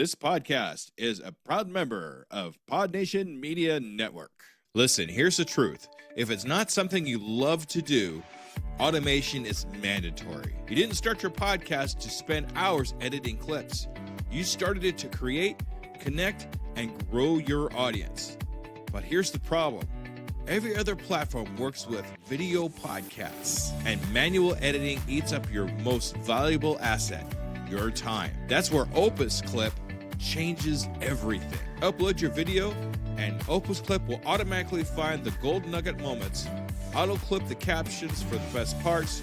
This podcast is a proud member of Pod Nation Media Network. Listen, here's the truth. If it's not something you love to do, automation is mandatory. You didn't start your podcast to spend hours editing clips. You started it to create, connect, and grow your audience. But here's the problem. Every other platform works with video podcasts, and manual editing eats up your most valuable asset, your time. That's where Opus Clip changes everything. Upload your video, and Opus Clip will automatically find the gold nugget moments, auto-clip the captions for the best parts,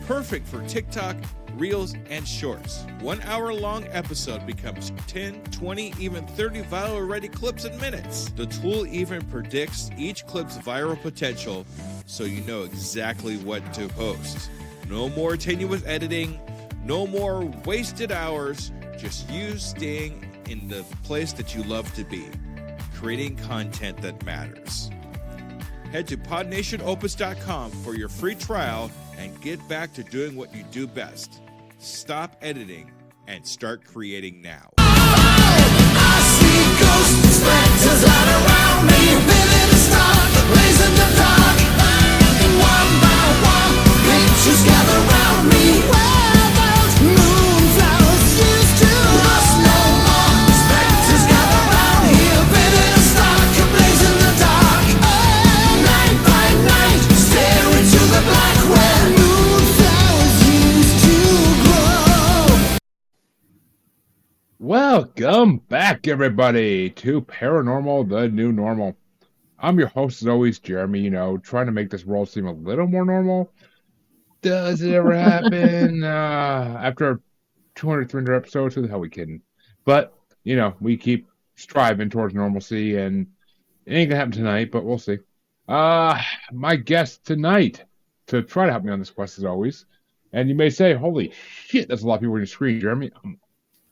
perfect for TikTok, Reels, and Shorts. 1 hour-long episode becomes 10, 20, even 30 viral-ready clips in minutes. The tool even predicts each clip's viral potential, so you know exactly what to post. No more tenuous editing, no more wasted hours, just you staying in the place that you love to be, creating content that matters. Head to podnationopus.com for your free trial and get back to doing what you do best. Stop editing and start creating now. I see ghosts, specters all around me, living in stock, blazing the dark. One by one, pictures gather around me. Where those moonflowers used to rust no more. Specters gather around here, living in stock, blazing the dark. Night by night, stare into the black where moonflowers used to grow. Welcome back, everybody, to Paranormal, the New Normal. I'm your host, as always, Jeremy, trying to make this world seem a little more normal. Does it ever happen? After 200, 300 episodes, who the hell are we kidding? But, we keep striving towards normalcy, and it ain't gonna happen tonight, but we'll see. My guest tonight to try to help me on this quest, as always, and you may say, holy shit, that's a lot of people on your screen, Jeremy.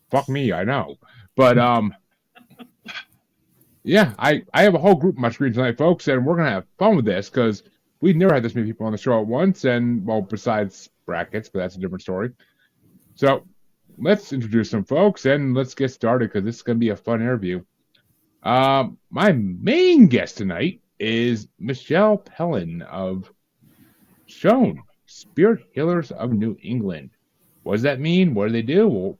Fuck me, I know. But, yeah, I have a whole group on my screen tonight, folks, and we're going to have fun with this because we've never had this many people on the show at once, and, well, besides brackets, but that's a different story. So, let's introduce some folks, and let's get started because this is going to be a fun interview. My main guest tonight is Michelle Pellin of Shown, Spirit Healers of New England. What does that mean? What do they do? Well,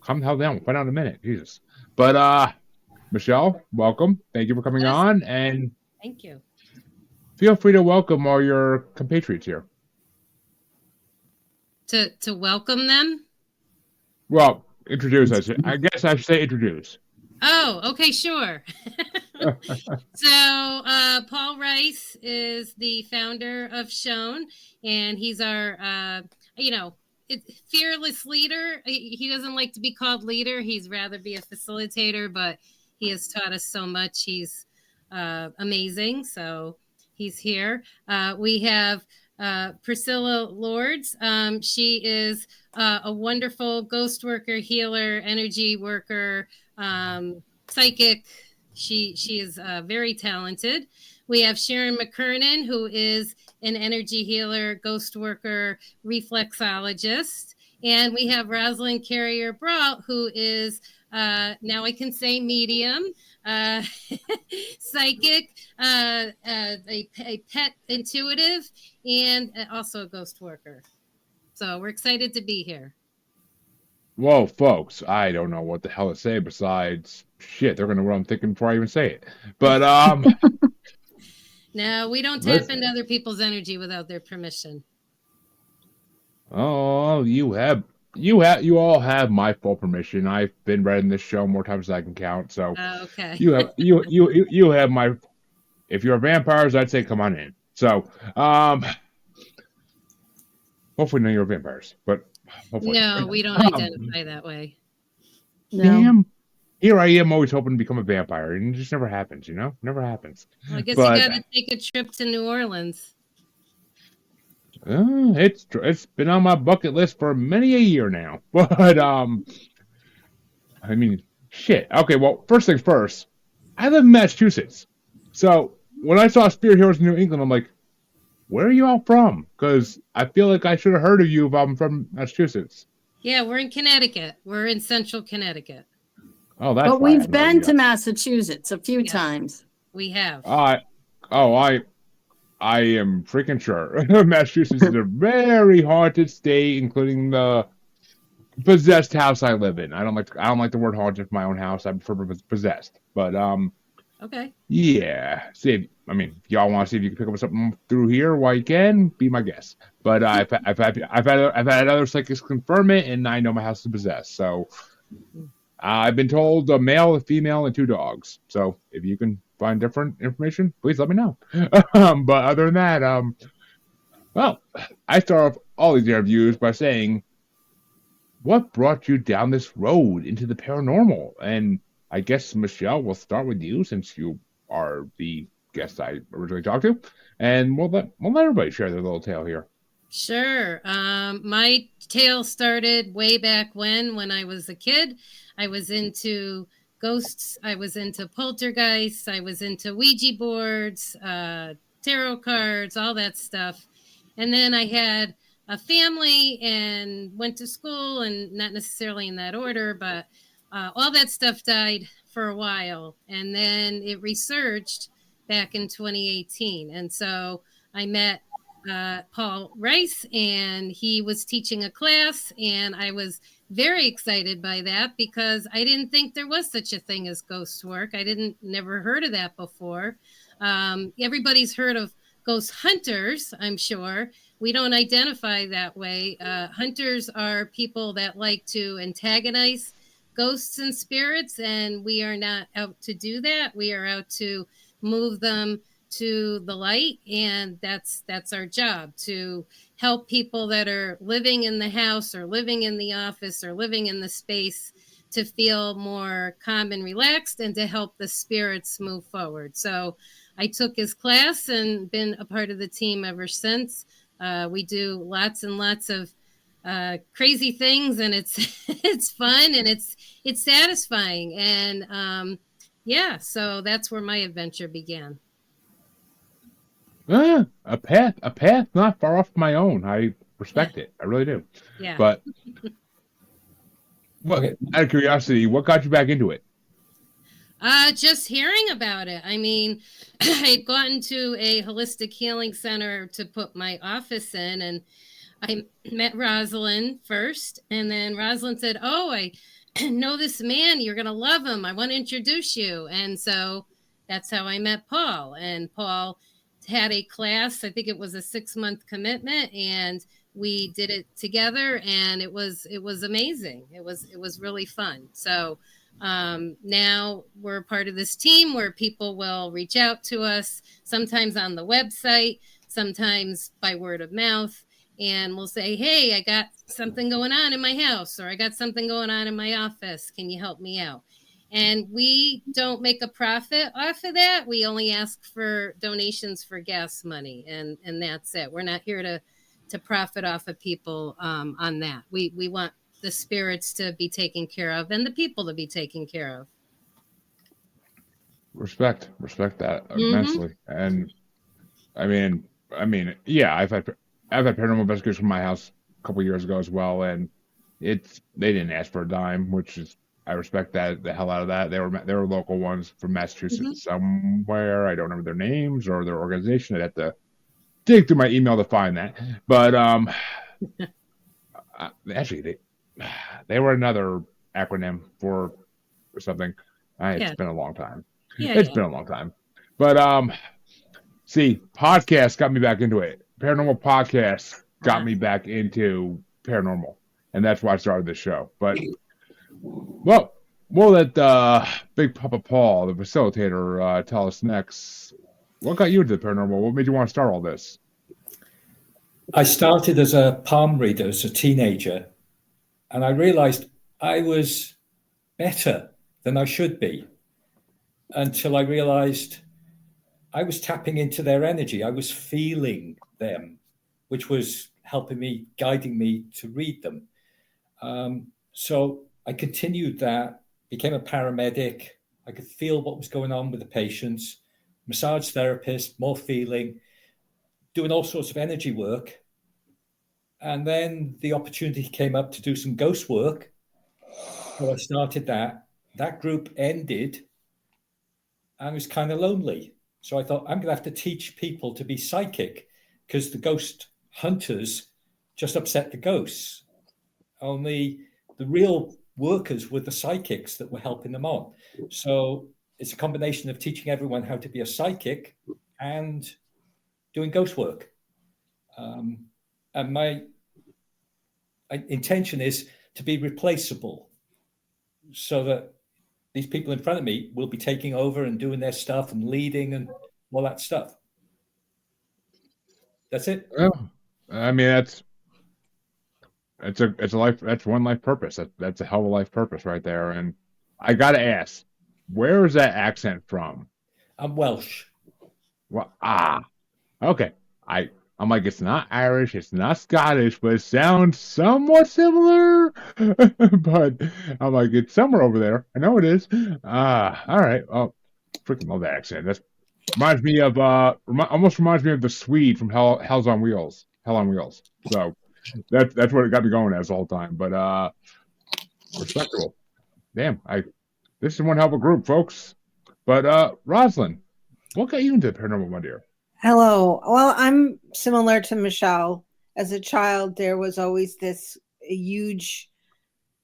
calm the hell down. We'll find out in a minute. Jesus. But, Michelle, welcome. Thank you for coming on. And thank you. Feel free to welcome all your compatriots here. To welcome them? Well, introduce us. I guess I should say introduce. Oh, okay, sure. So, Paul Rice is the founder of Shown, and he's our, fearless leader. He doesn't like to be called leader. He's rather be a facilitator, but he has taught us so much. He's amazing. So he's here. We have Priscilla Lords. She is a wonderful ghost worker, healer, energy worker, psychic. She is very talented. We have Sharon McKernan, who is an energy healer, ghost worker, reflexologist. And we have Rosalind Carrier-Brault, who is, now I can say medium, psychic, a pet intuitive, and also a ghost worker. So we're excited to be here. Whoa, folks, I don't know what the hell to say besides, shit, they're going to know what I'm thinking before I even say it. But, no, we don't tap into other people's energy without their permission. Oh, you all have my full permission. I've been read in this show more times than I can count. So okay. you have my. If you're vampires, I'd say come on in. So hopefully none of you are vampires, but hopefully. No, we don't identify that way. No. Damn. Here I am, always hoping to become a vampire, and it just never happens. Never happens. Well, I guess you got to take a trip to New Orleans. It's been on my bucket list for many a year now. But I mean, shit. Okay, well, first things first. I live in Massachusetts, so when I saw Spirit Heroes in New England, I'm like, where are you all from? Because I feel like I should have heard of you if I'm from Massachusetts. Yeah, we're in Connecticut. We're in central Connecticut. Oh, that's But why we've I'm been not to Massachusetts a few Yeah. times. We have. I am freaking sure. Massachusetts is a very haunted state, including the possessed house I live in. I don't like the word haunted for my own house. I prefer possessed. But Okay. yeah. If y'all want to see if you can pick up something through here, why you can, be my guest. But I've had other psychics confirm it, and I know my house is possessed. So I've been told a male, a female, and 2 dogs. So if you can find different information, please let me know. But other than that, well, I start off all these interviews by saying, what brought you down this road into the paranormal? And I guess, Michelle, we'll start with you since you are the guest I originally talked to. And we'll let everybody share their little tale here. Sure. My tale started way back when I was a kid. I was into ghosts. I was into poltergeists. I was into Ouija boards, tarot cards, all that stuff. And then I had a family and went to school, and not necessarily in that order, but all that stuff died for a while. And then it resurged back in 2018. And so I met Paul Rice, and he was teaching a class, and I was very excited by that because I didn't think there was such a thing as ghost work. I never heard of that before. Everybody's heard of ghost hunters, I'm sure. We don't identify that way. Hunters are people that like to antagonize ghosts and spirits, and we are not out to do that. We are out to move them to the light, and that's our job, to help people that are living in the house or living in the office or living in the space to feel more calm and relaxed, and to help the spirits move forward. So I took his class and been a part of the team ever since. We do lots and lots of crazy things, and it's it's fun, and it's satisfying, and yeah, so that's where my adventure began. A path not far off my own. I respect it. I really do. Yeah. But out of curiosity, what got you back into it? Just hearing about it. I mean, I had gotten to a holistic healing center to put my office in, and I met Rosalind first, and then Rosalind said, "Oh, I know this man. You're going to love him. I want to introduce you." And so that's how I met Paul. And Paul had a class. I think it was a 6-month commitment, and we did it together, and it was amazing. It was really fun. So now we're part of this team where people will reach out to us, sometimes on the website, sometimes by word of mouth, and we'll say, "Hey, I got something going on in my house," or "I got something going on in my office. Can you help me out?" And we don't make a profit off of that. We only ask for donations for gas money, and that's it. We're not here to profit off of people on that. We want the spirits to be taken care of and the people to be taken care of. Respect that immensely. And I mean, yeah, I've had paranormal investigators from my house a couple years ago as well, and they didn't ask for a dime, which is, I respect that, the hell out of that. They were local ones from Massachusetts somewhere. I don't remember their names or their organization. I'd have to dig through my email to find that. But actually, they were another acronym for something. It's been a long time. It's been a long time. But see, podcasts got me back into it. Paranormal podcasts got me back into paranormal, and that's why I started this show. But well, we'll let Big Papa Paul, the facilitator, tell us next. What got you into the paranormal? What made you want to start all this? I started as a palm reader as a teenager, and I realized I was better than I should be, until I realized I was tapping into their energy. I was feeling them, which was helping me, guiding me to read them. So I continued that, became a paramedic. I could feel what was going on with the patients, massage therapist, more feeling, doing all sorts of energy work. And then the opportunity came up to do some ghost work. So I started that. that group ended, and I was kind of lonely. So I thought, I'm going to have to teach people to be psychic, because the ghost hunters just upset the ghosts. Only the real workers were the psychics that were helping them on. So it's a combination of teaching everyone how to be a psychic and doing ghost work. And my intention is to be replaceable, so that these people in front of me will be taking over and doing their stuff and leading and all that stuff. That's it. Well, I mean, it's a life. That's one life purpose. That's a hell of a life purpose right there. And I gotta ask, where is that accent from? I'm Welsh. Well, okay. I'm like, it's not Irish, it's not Scottish, but it sounds somewhat similar. But I'm like, it's somewhere over there. I know it is. All right. Oh, freaking love that accent. That reminds me of almost reminds me of the Swede from Hell's on Wheels. Hell on Wheels. So that's what it got me going as the whole time. But respectable. Damn, this is one hell of a group, folks. But Rosalind, what got you into the paranormal, my dear? Hello. Well, I'm similar to Michelle. As a child, there was always this huge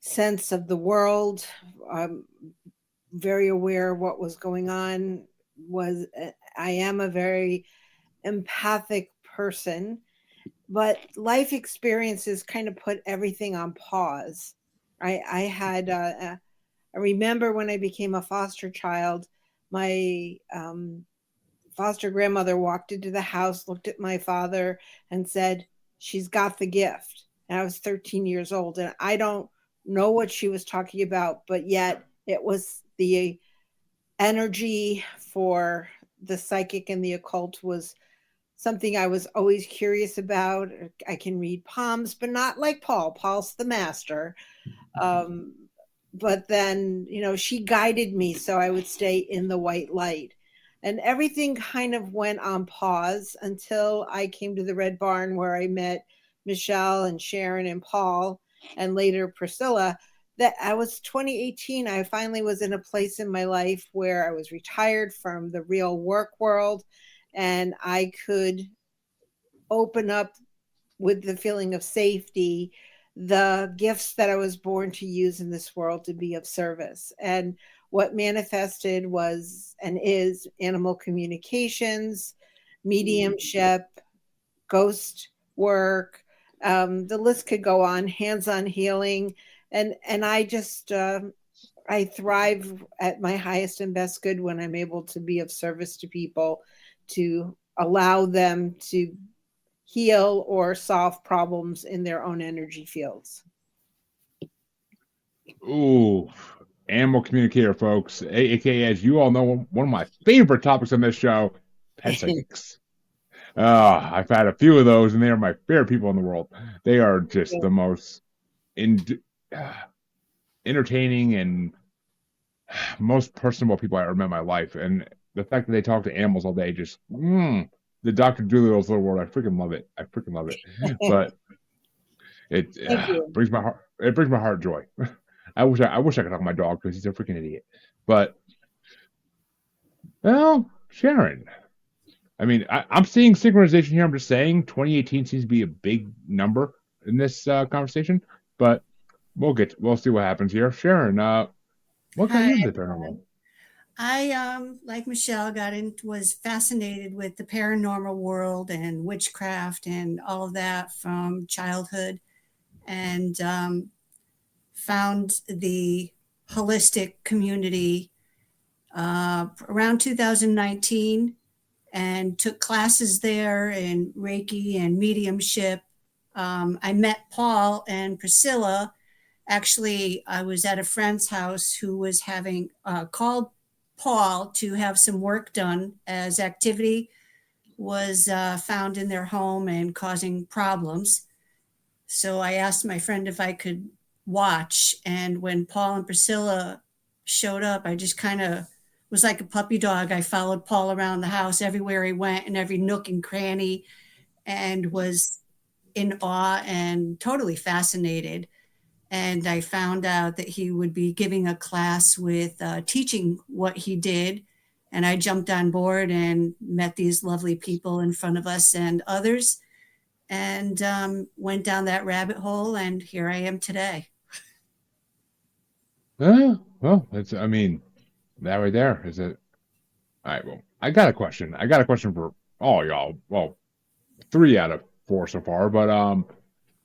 sense of the world. Very aware of what was going on. I am a very empathic person, but life experiences kind of put everything on pause. I remember when I became a foster child, my foster grandmother walked into the house, looked at my father, and said, "She's got the gift." And I was 13 years old, and I don't know what she was talking about, but yet it was the energy for the psychic and the occult was something I was always curious about. I can read palms, but not like Paul. Paul's the master. But then, she guided me so I would stay in the white light. And everything kind of went on pause until I came to the Red Barn, where I met Michelle and Sharon and Paul, and later Priscilla. That I was 2018. I finally was in a place in my life where I was retired from the real work world, and I could open up with the feeling of safety the gifts that I was born to use in this world to be of service. And what manifested was and is animal communications, mediumship, ghost work. The list could go on, hands-on healing. And I just, I thrive at my highest and best good when I'm able to be of service to people, to allow them to heal or solve problems in their own energy fields. Ooh, animal communicator, folks. AKA, as you all know, one of my favorite topics on this show, pet psychics. I've had a few of those, and they are my favorite people in the world. They are just the most entertaining and most personable people I ever met in my life. And the fact that they talk to animals all day, just the Dr. Doolittle's little world. I freaking love it. But it brings my heart. It brings my heart joy. I wish I could talk to my dog, because he's a freaking idiot. But well, Sharon, I mean, I'm seeing synchronization here. I'm just saying 2018 seems to be a big number in this conversation, but we'll see what happens here. Sharon, what got you into the paranormal? I, like Michelle, was fascinated with the paranormal world and witchcraft and all of that from childhood, and found the holistic community around 2019, and took classes there in Reiki and mediumship. I met Paul and Priscilla. Actually, I was at a friend's house who was having called Paul to have some work done, as activity was found in their home and causing problems. So I asked my friend if I could watch. And when Paul and Priscilla showed up, I just kind of was like a puppy dog. I followed Paul around the house everywhere he went, in every nook and cranny, and was in awe and totally fascinated. And I found out that he would be giving a class with teaching what he did. And I jumped on board and met these lovely people in front of us and others, and went down that rabbit hole. And here I am today. Well, I mean, that right there is it. All right, well, I got a question. I got a question for all y'all. Well, 3 out of 4 so far, but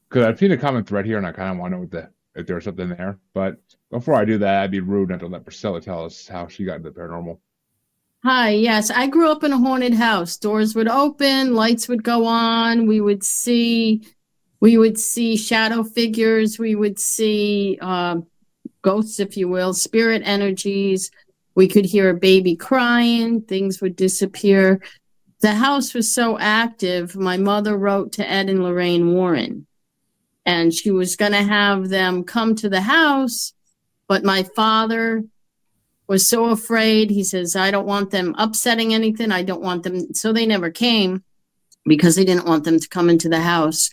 because I've seen a common thread here, and I kind of want to know if there's something there. But before I do that, I'd be rude not to let Priscilla tell us how she got into the paranormal. Hi, yes, I grew up in a haunted house. Doors would open, lights would go on. We would see shadow figures. We would see ghosts, if you will, spirit energies. We could hear a baby crying. Things would disappear. The house was so active. My mother wrote to Ed and Lorraine Warren, and she was going to have them come to the house, but my father was so afraid. He says, I don't want them upsetting anything. I don't want them. So they never came because they didn't want them to come into the house.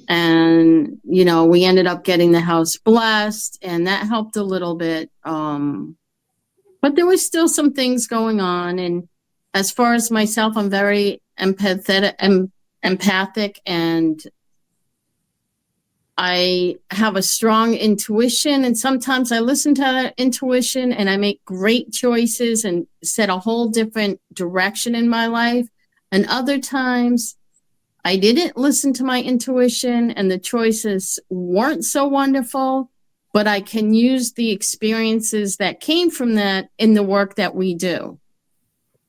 And, we ended up getting the house blessed, and that helped a little bit. But there was still some things going on. And as far as myself, I'm very empathic, and I have a strong intuition, and sometimes I listen to that intuition and I make great choices and set a whole different direction in my life. And other times I didn't listen to my intuition and the choices weren't so wonderful, but I can use the experiences that came from that in the work that we do.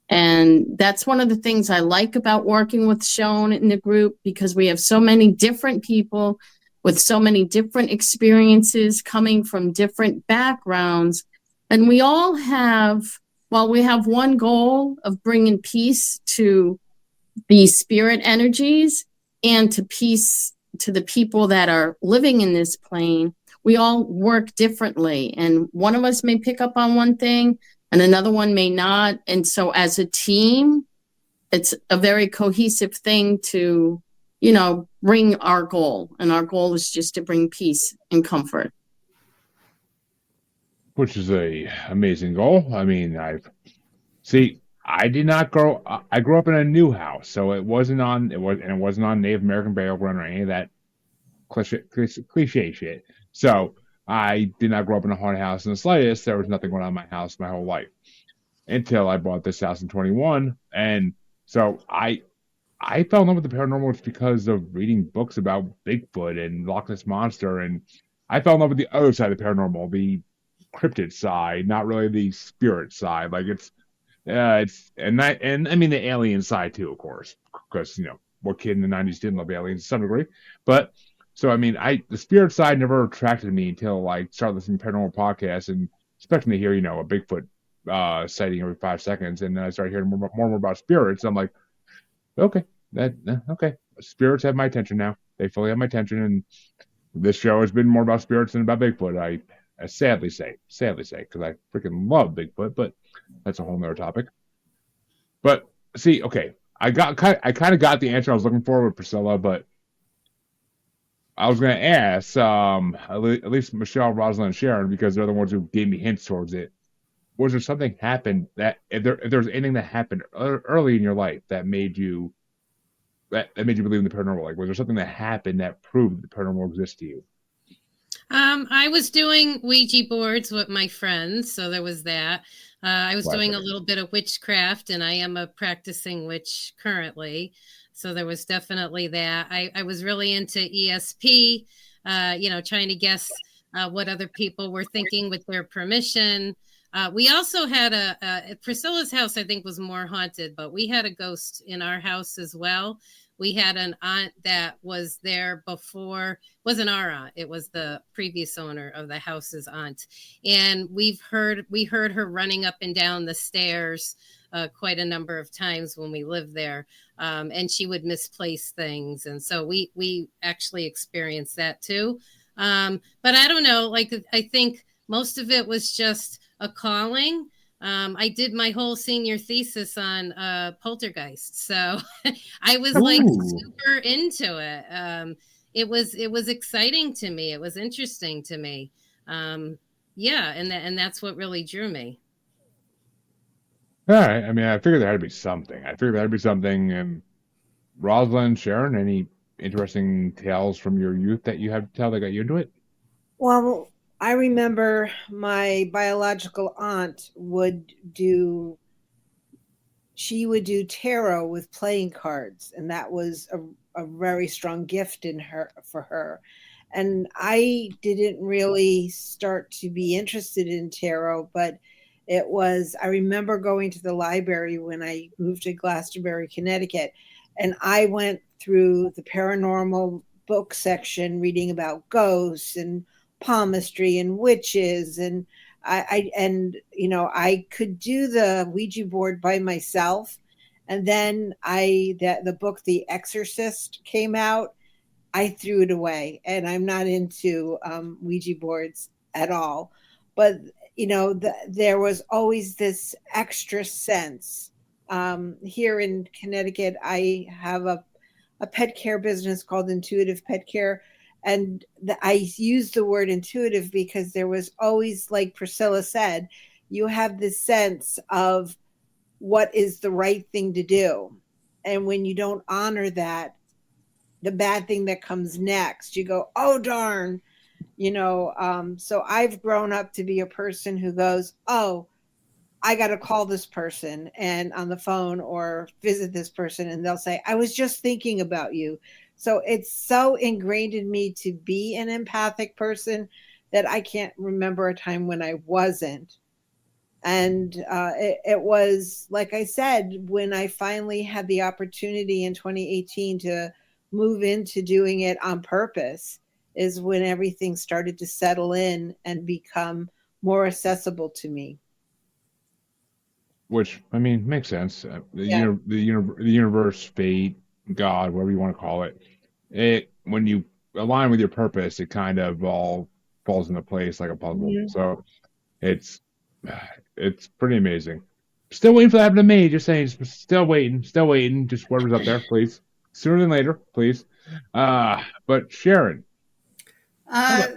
And that's one of the things I like about working with Sean in the group, because we have so many different people with so many different experiences coming from different backgrounds. And we all have, we have one goal of bringing peace to the spirit energies and to peace to the people that are living in this plane. We all work differently, and one of us may pick up on one thing and another one may not. And so as a team, it's a very cohesive thing to bring our goal. And our goal is just to bring peace and comfort. Which is a amazing goal. I mean, I grew up in a new house, so it wasn't on Native American burial ground or any of that cliche shit. So I did not grow up in a haunted house in the slightest. There was nothing going on in my house my whole life until I bought this house in 21. And so I fell in love with the paranormal just because of reading books about Bigfoot and Loch Ness Monster, and I fell in love with the other side of the paranormal, the cryptid side, not really the spirit side. Like the alien side too, of course, because what kid in the 90s didn't love aliens to some degree. But so the spirit side never attracted me until I started listening to paranormal podcasts and expecting to hear a Bigfoot sighting every 5 seconds, and then I started hearing more and more about spirits. I'm like, okay, spirits have my attention now. They fully have my attention, and this show has been more about spirits than about Bigfoot. I sadly say, because I freaking love Bigfoot, but that's a whole nother topic. But see, okay, I kind of got the answer I was looking for with Priscilla, but I was going to ask at least Michelle, Rosalind, and Sharon, because they're the ones who gave me hints towards it. Was there something happened that if there's anything that happened early in your life that made you believe in the paranormal? Like, was there something that happened that proved the paranormal exists to you? I was doing Ouija boards with my friends, so there was that. I was doing a little bit of witchcraft, and I am a practicing witch currently. So there was definitely that. I was really into ESP, trying to guess what other people were thinking with their permission. We also had Priscilla's house, I think, was more haunted, but we had a ghost in our house as well. We had an aunt that was there before. It wasn't our aunt. It was the previous owner of the house's aunt. And we heard her running up and down the stairs quite a number of times when we lived there. And she would misplace things. And so we actually experienced that too. But I don't know, I think most of it was just a calling. I did my whole senior thesis on poltergeists, so I was super into it. it was exciting to me. It was interesting to me. Yeah, and that's what really drew me. All right. I mean, I figured there had to be something. And Rosalind, Sharon, any interesting tales from your youth that you have to tell that got you into it? Well, I remember my biological aunt would do tarot with playing cards, and that was a very strong gift for her. And I didn't really start to be interested in tarot, but I remember going to the library when I moved to Glastonbury, Connecticut, and I went through the paranormal book section reading about ghosts and palmistry and witches, and I could do the Ouija board by myself. And then the book The Exorcist came out. I threw it away, and I'm not into Ouija boards at all. But there was always this extra sense. Here in Connecticut, I have a pet care business called Intuitive Pet Care. And I use the word intuitive because there was always, like Priscilla said, you have this sense of what is the right thing to do. And when you don't honor that, the bad thing that comes next, you go, oh, darn. So I've grown up to be a person who goes, oh, I got to call this person and on the phone or visit this person. And they'll say, I was just thinking about you. So it's so ingrained in me to be an empathic person that I can't remember a time when I wasn't. And it was, like I said, when I finally had the opportunity in 2018 to move into doing it on purpose, is when everything started to settle in and become more accessible to me. Which, I mean, makes sense. Yeah. The universe, fate, God, whatever you want to call it, when you align with your purpose, it kind of all falls into place like a puzzle. Mhm. So it's pretty amazing. Still waiting for that to happen to me. Just saying, still waiting. Just whatever's up there, please. Sooner than later, please. But Sharon, I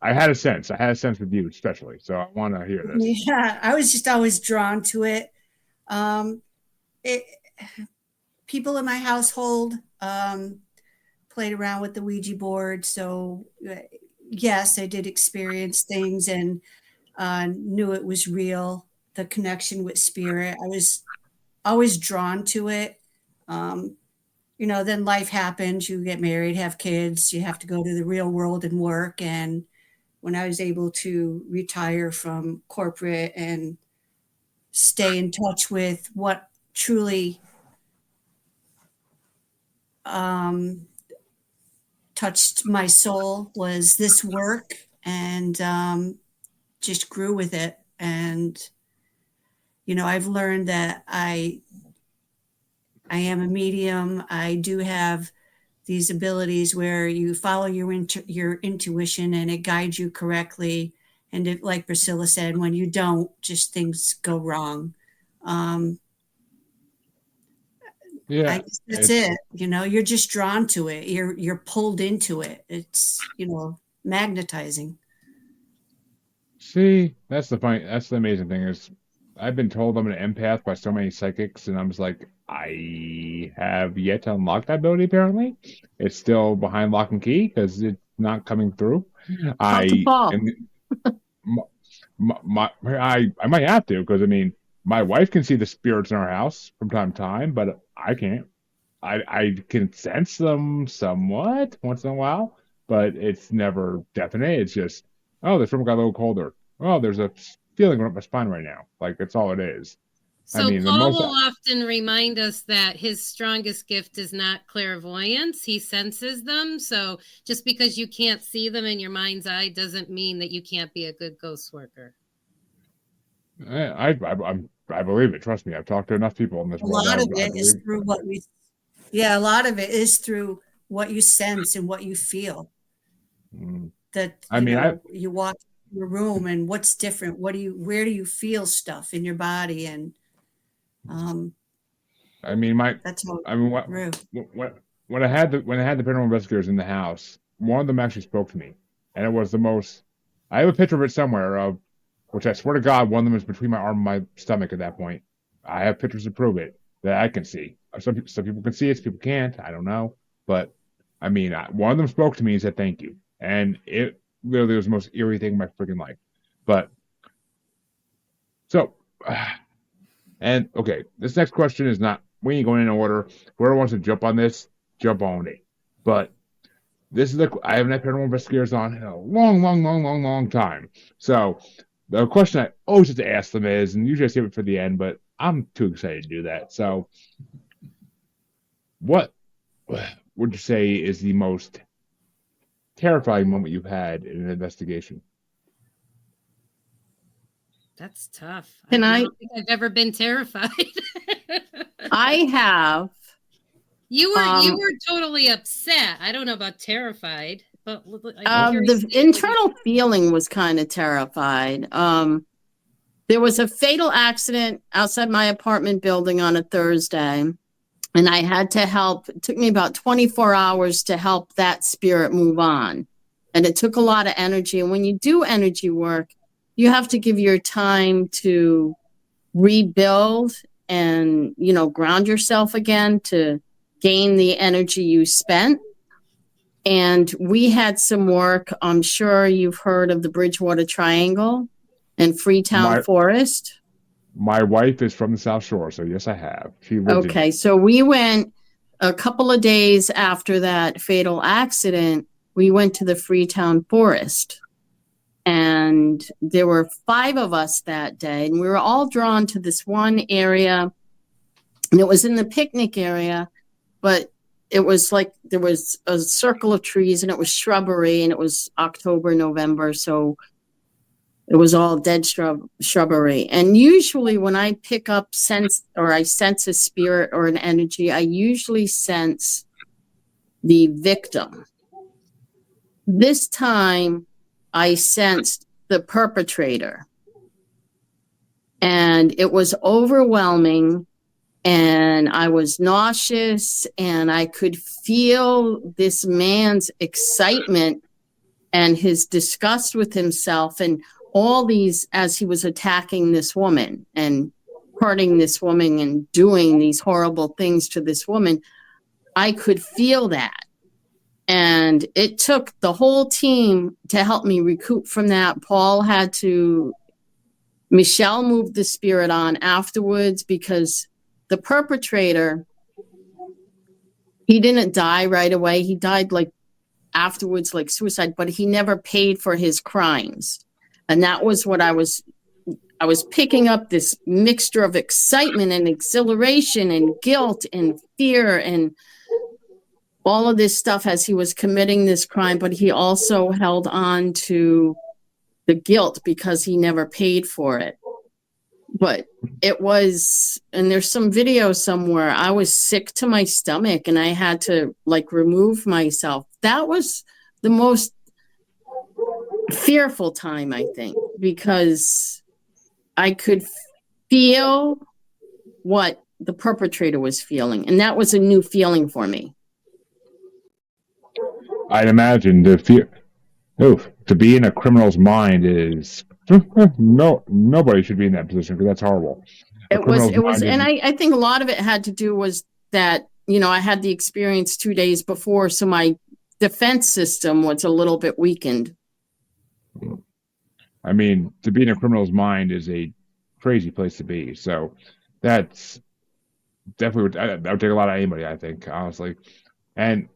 had a sense with you, especially. So I want to hear this. Yeah, I was just always drawn to it. People in my household played around with the Ouija board. So yes, I did experience things and knew it was real. The connection with spirit, I was always drawn to it. Then life happens. You get married, have kids. You have to go to the real world and work. And when I was able to retire from corporate and stay in touch with what truly touched my soul was this work, and just grew with it. And I've learned that I am a medium. I do have these abilities where you follow your intuition and it guides you correctly. And like Priscilla said, when you don't, just things go wrong. Yeah, I guess that's it. You're just drawn to it. You're pulled into it. It's, magnetizing. See, that's the amazing thing is I've been told I'm an empath by so many psychics, and I'm just like, I have yet to unlock that ability. Apparently, it's still behind lock and key because it's not coming through. I might have to, because I mean, my wife can see the spirits in our house from time to time, but I can't. I can sense them somewhat once in a while, but it's never definite. It's just, oh, this room got a little colder. Oh, there's a feeling up my spine right now. Like, that's all it is. So I mean, Paul will often remind us that his strongest gift is not clairvoyance. He senses them. So just because you can't see them in your mind's eye doesn't mean that you can't be a good ghost worker. I believe it. Trust me. I've talked to enough people in this world. A lot of it is through a lot of it is through what you sense and what you feel. That you walk in your room and what's different. Where do you feel stuff in your body? And I mean, that's how what when I had the paranormal investigators in the house, one of them actually spoke to me, and it was the most. I have a picture of it somewhere, of which I swear to God, one of them is between my arm and my stomach at that point. I have pictures to prove it that I can see. Some people can see it, some people can't. I don't know, but I mean, one of them spoke to me and said thank you, and it literally was the most eerie thing in my freaking life. But so, and okay, this next question is not. We ain't going in order. Whoever wants to jump on this, jump on it. But this is I haven't had paranormal investigators on in a long time. So the question I always have to ask them is, and usually I save it for the end, but I'm too excited to do that. So, what would you say is the most terrifying moment you've had in an investigation? That's tough. Can I don't think I've ever been terrified. I have. You were totally upset. I don't know about terrified, but the internal feeling was kind of terrified. There was a fatal accident outside my apartment building on a Thursday, and I had to help. It took me about 24 hours to help that spirit move on, and it took a lot of energy. And when you do energy work, you have to give your time to rebuild and, ground yourself again to gain the energy you spent. And we had some work. I'm sure you've heard of the Bridgewater Triangle and Freetown Forest. My wife is from the South Shore, so yes, I have. She lives Okay, so we went a couple of days after that fatal accident. We went to the Freetown Forest. And there were 5 of us that day, and we were all drawn to this one area. And it was in the picnic area, but it was like there was a circle of trees, and it was shrubbery, and it was October, November, so it was all dead shrubbery. And usually when I pick up I sense a spirit or an energy, I usually sense the victim. This time, I sensed the perpetrator, and it was overwhelming, and I was nauseous, and I could feel this man's excitement and his disgust with himself and all these as he was attacking this woman and hurting this woman and doing these horrible things to this woman. I could feel that. And it took the whole team to help me recoup from that. Michelle moved the spirit on afterwards because the perpetrator, he didn't die right away. He died afterwards, like suicide, but he never paid for his crimes. And that was what I was picking up, this mixture of excitement and exhilaration and guilt and fear and all of this stuff as he was committing this crime, but he also held on to the guilt because he never paid for it. But it was, and there's some video somewhere, I was sick to my stomach and I had to remove myself. That was the most fearful time, I think, because I could feel what the perpetrator was feeling. And that was a new feeling for me. I'd imagine to be in a criminal's mind is nobody should be in that position because that's horrible. It was, and I think a lot of it had to do was that, I had the experience 2 days before, so my defense system was a little bit weakened. I mean, to be in a criminal's mind is a crazy place to be. So that's definitely, that would take a lot of anybody, I think, honestly. And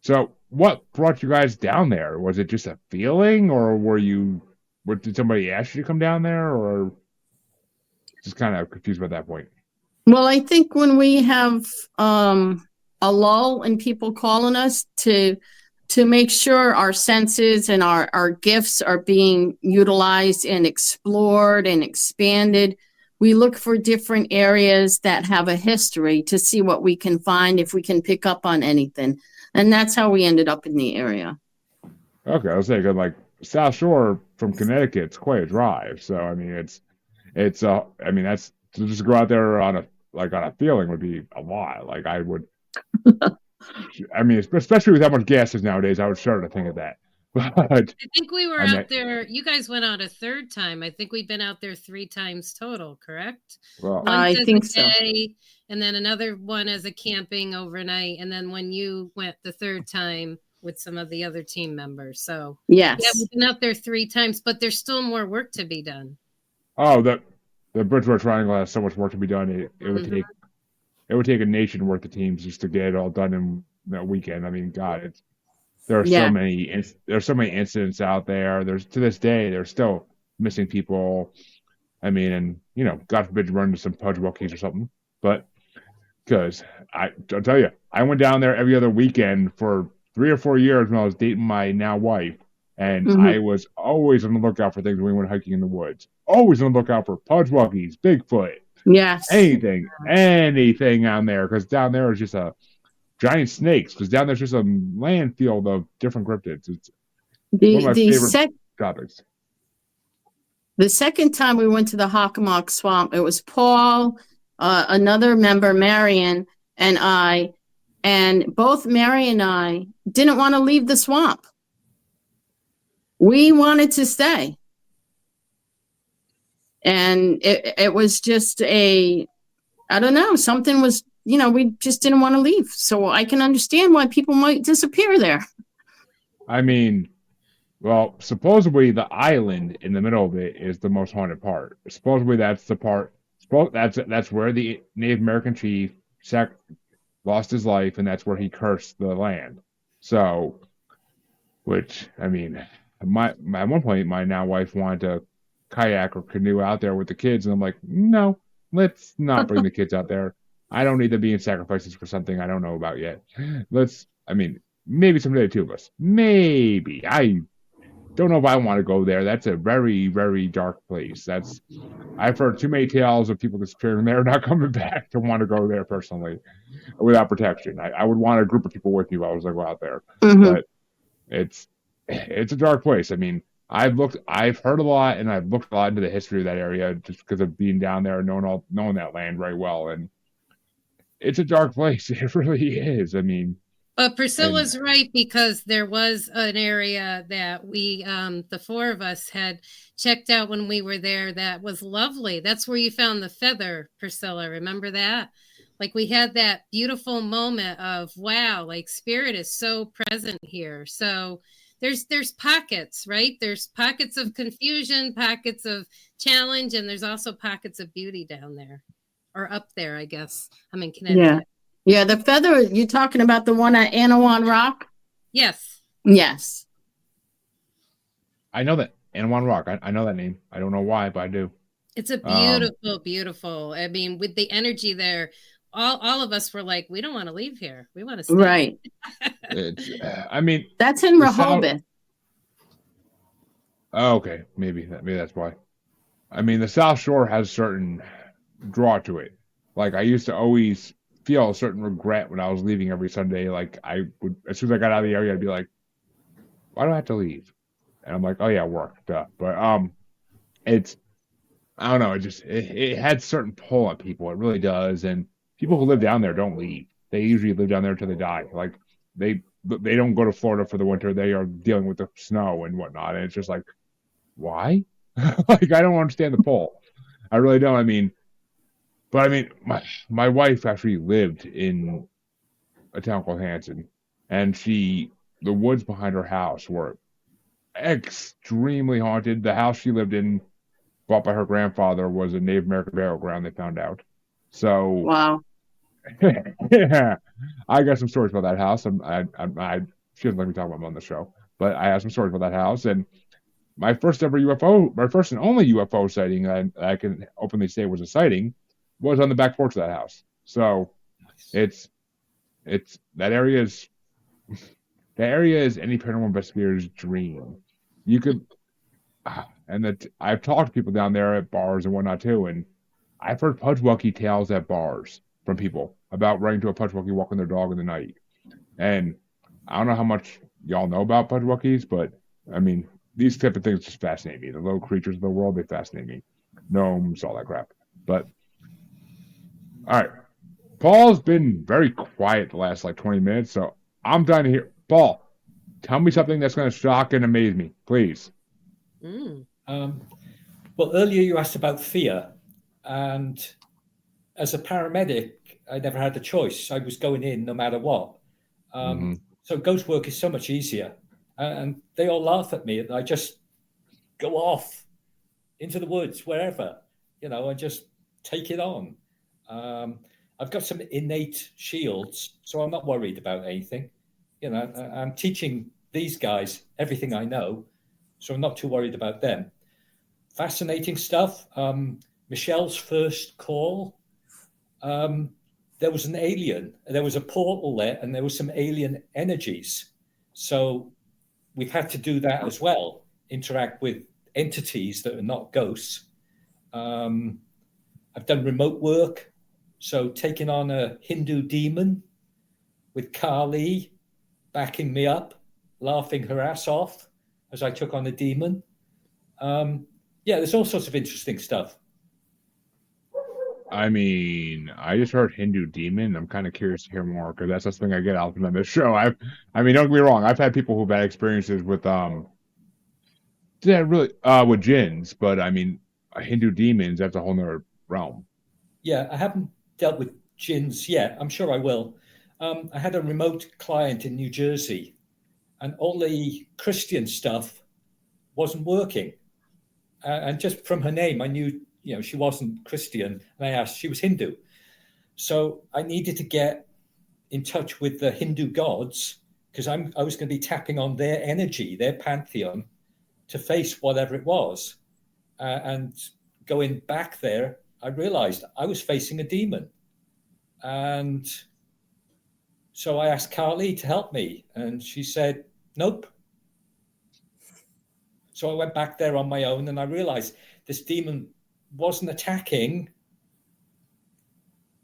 so what brought you guys down there? Was it just a feeling, or did somebody ask you to come down there, or just kind of confused about that point? Well, I think when we have a lull in people calling us to make sure our senses and our gifts are being utilized and explored and expanded, we look for different areas that have a history to see what we can find, if we can pick up on anything. And that's how we ended up in the area. Okay, I was thinking South Shore from Connecticut, it's quite a drive. So I mean, that's to just go out there on a feeling would be a lot. I would. I mean, especially with how much gas is nowadays, I would start to think of that. But I think we were I mean, out there. You guys went out a third time. I think we've been out there 3 times total, correct? well, Once I as think a so. day, and then another one as a camping overnight, and then when you went the third time with some of the other team members. So yeah, Yes. we've been out there 3 times, but there's still more work to be done. oh, the Bridgewater Triangle has so much work to be done. It would Mhm. take a nation worth of teams just to get it all done in that weekend. I mean, God, there are Yeah. there's so many incidents out there. There's to this day there's still missing people. I mean, and you know, God forbid you run into some pudge wookies or something. But because I'll tell you, I went down there every other weekend for 3 or 4 years when I was dating my now wife, and Mhm. I was always on the lookout for things when we went hiking in the woods. Always on the lookout for pudge wookies, Bigfoot, Yes. anything down there, because down there is just a giant snakes. Because down there's just a landfill of different cryptids. It's one of my favorite topics. The second time we went to the Hockomock Swamp, it was Paul, another member, Marion, and I, and both Mary and I didn't want to leave the swamp. We wanted to stay. And it was just I don't know, something was, we just didn't want to leave. So I can understand why people might disappear there. I mean, well, supposedly the island in the middle of it is the most haunted part. Supposedly that's the part. That's where the Native American chief lost his life, and that's where he cursed the land. So, which I mean, at one point, my now wife wanted to kayak or canoe out there with the kids, and I'm like, no, let's not bring the kids out there. I don't need them being sacrifices for something I don't know about yet. I mean, maybe someday the two of us. Maybe. I don't know if I want to go there. That's a very, very dark place. I've heard too many tales of people disappearing there, not coming back, to want to go there personally without protection. I would want a group of people with me while I was like, go out there. Mhm. But it's a dark place. I mean, I've heard a lot, and I've looked a lot into the history of that area just because of being down there and knowing that land very well. And it's a dark place. It really is. I mean, But Priscilla's right, because there was an area that we, the 4 of us, had checked out when we were there that was lovely. That's where you found the feather, Priscilla. Remember that? Like, we had that beautiful moment of, wow, like spirit is so present here. So there's pockets, right? There's pockets of confusion, pockets of challenge, and there's also pockets of beauty down there, or up there, I guess. I'm in Connecticut. Yeah, the feather, you're talking about the one at Anawan Rock? Yes. Yes. I know that Anawan Rock. I know that name. I don't know why, but I do. It's a beautiful, beautiful. I mean, with the energy there, all of us were like, we don't want to leave here. We want to stay. Right. I mean, that's in Rehoboth. Oh, okay, maybe that's why. I mean, the South Shore has a certain draw to it. Like, I used to always feel a certain regret when I was leaving every Sunday. Like, I would, as soon as I got out of the area, I'd be like, why do I have to leave? And I'm like, oh yeah, work, duh. But it's, I don't know, it had certain pull on people. It really does. And people who live down there don't leave. They usually live down there until they die. Like, they don't go to Florida for the winter. They are dealing with the snow and whatnot. And it's just like, why? Like, I don't understand the pull. I really don't. I mean, my wife actually lived in a town called Hanson, and the woods behind her house were extremely haunted. The house she lived in, bought by her grandfather, was a Native American burial ground, they found out. So, wow. Yeah, I got some stories about that house. She doesn't let me talk about them on the show, but I have some stories about that house. And my first and only UFO sighting I can openly say was a sighting was on the back porch of that house. So it's that area is any paranormal investigator's dream. You could, and that I've talked to people down there at bars and whatnot too, and I've heard Pudgewucky tales at bars from people about running to a Pudgewucky walking their dog in the night. And I don't know how much y'all know about Pudgewuckies, but I mean, these type of things just fascinate me. The little creatures of the world, they fascinate me. Gnomes, all that crap. But all right, Paul's been very quiet the last like 20 minutes, so I'm dying to hear. Paul, tell me something that's going to shock and amaze me, please. Well, earlier you asked about fear, and as a paramedic, I never had a choice. I was going in no matter what. So ghost work is so much easier, and they all laugh at me. And I just go off into the woods, wherever, and just take it on. I've got some innate shields, so I'm not worried about anything. I'm teaching these guys everything I know, so I'm not too worried about them. Fascinating stuff. Michelle's first call, there was an alien. There was a portal there, and there were some alien energies. So we've had to do that as well, interact with entities that are not ghosts. I've done remote work, so taking on a Hindu demon with Kali backing me up, laughing her ass off as I took on a demon. There's all sorts of interesting stuff. I mean, I just heard Hindu demon. I'm kind of curious to hear more because that's something I get out from this show. Don't get me wrong. I've had people who've had experiences with with jinns, but I mean, Hindu demons, that's a whole nother realm. Yeah, I haven't dealt with jinns yet. I'm sure I will. I had a remote client in New Jersey, and all the Christian stuff wasn't working. And just from her name, I knew, she wasn't Christian. And I asked, she was Hindu. So I needed to get in touch with the Hindu gods because I was going to be tapping on their energy, their pantheon, to face whatever it was. And going back there, I realized I was facing a demon. And so I asked Carly to help me, and she said, nope. So I went back there on my own, and I realized this demon wasn't attacking.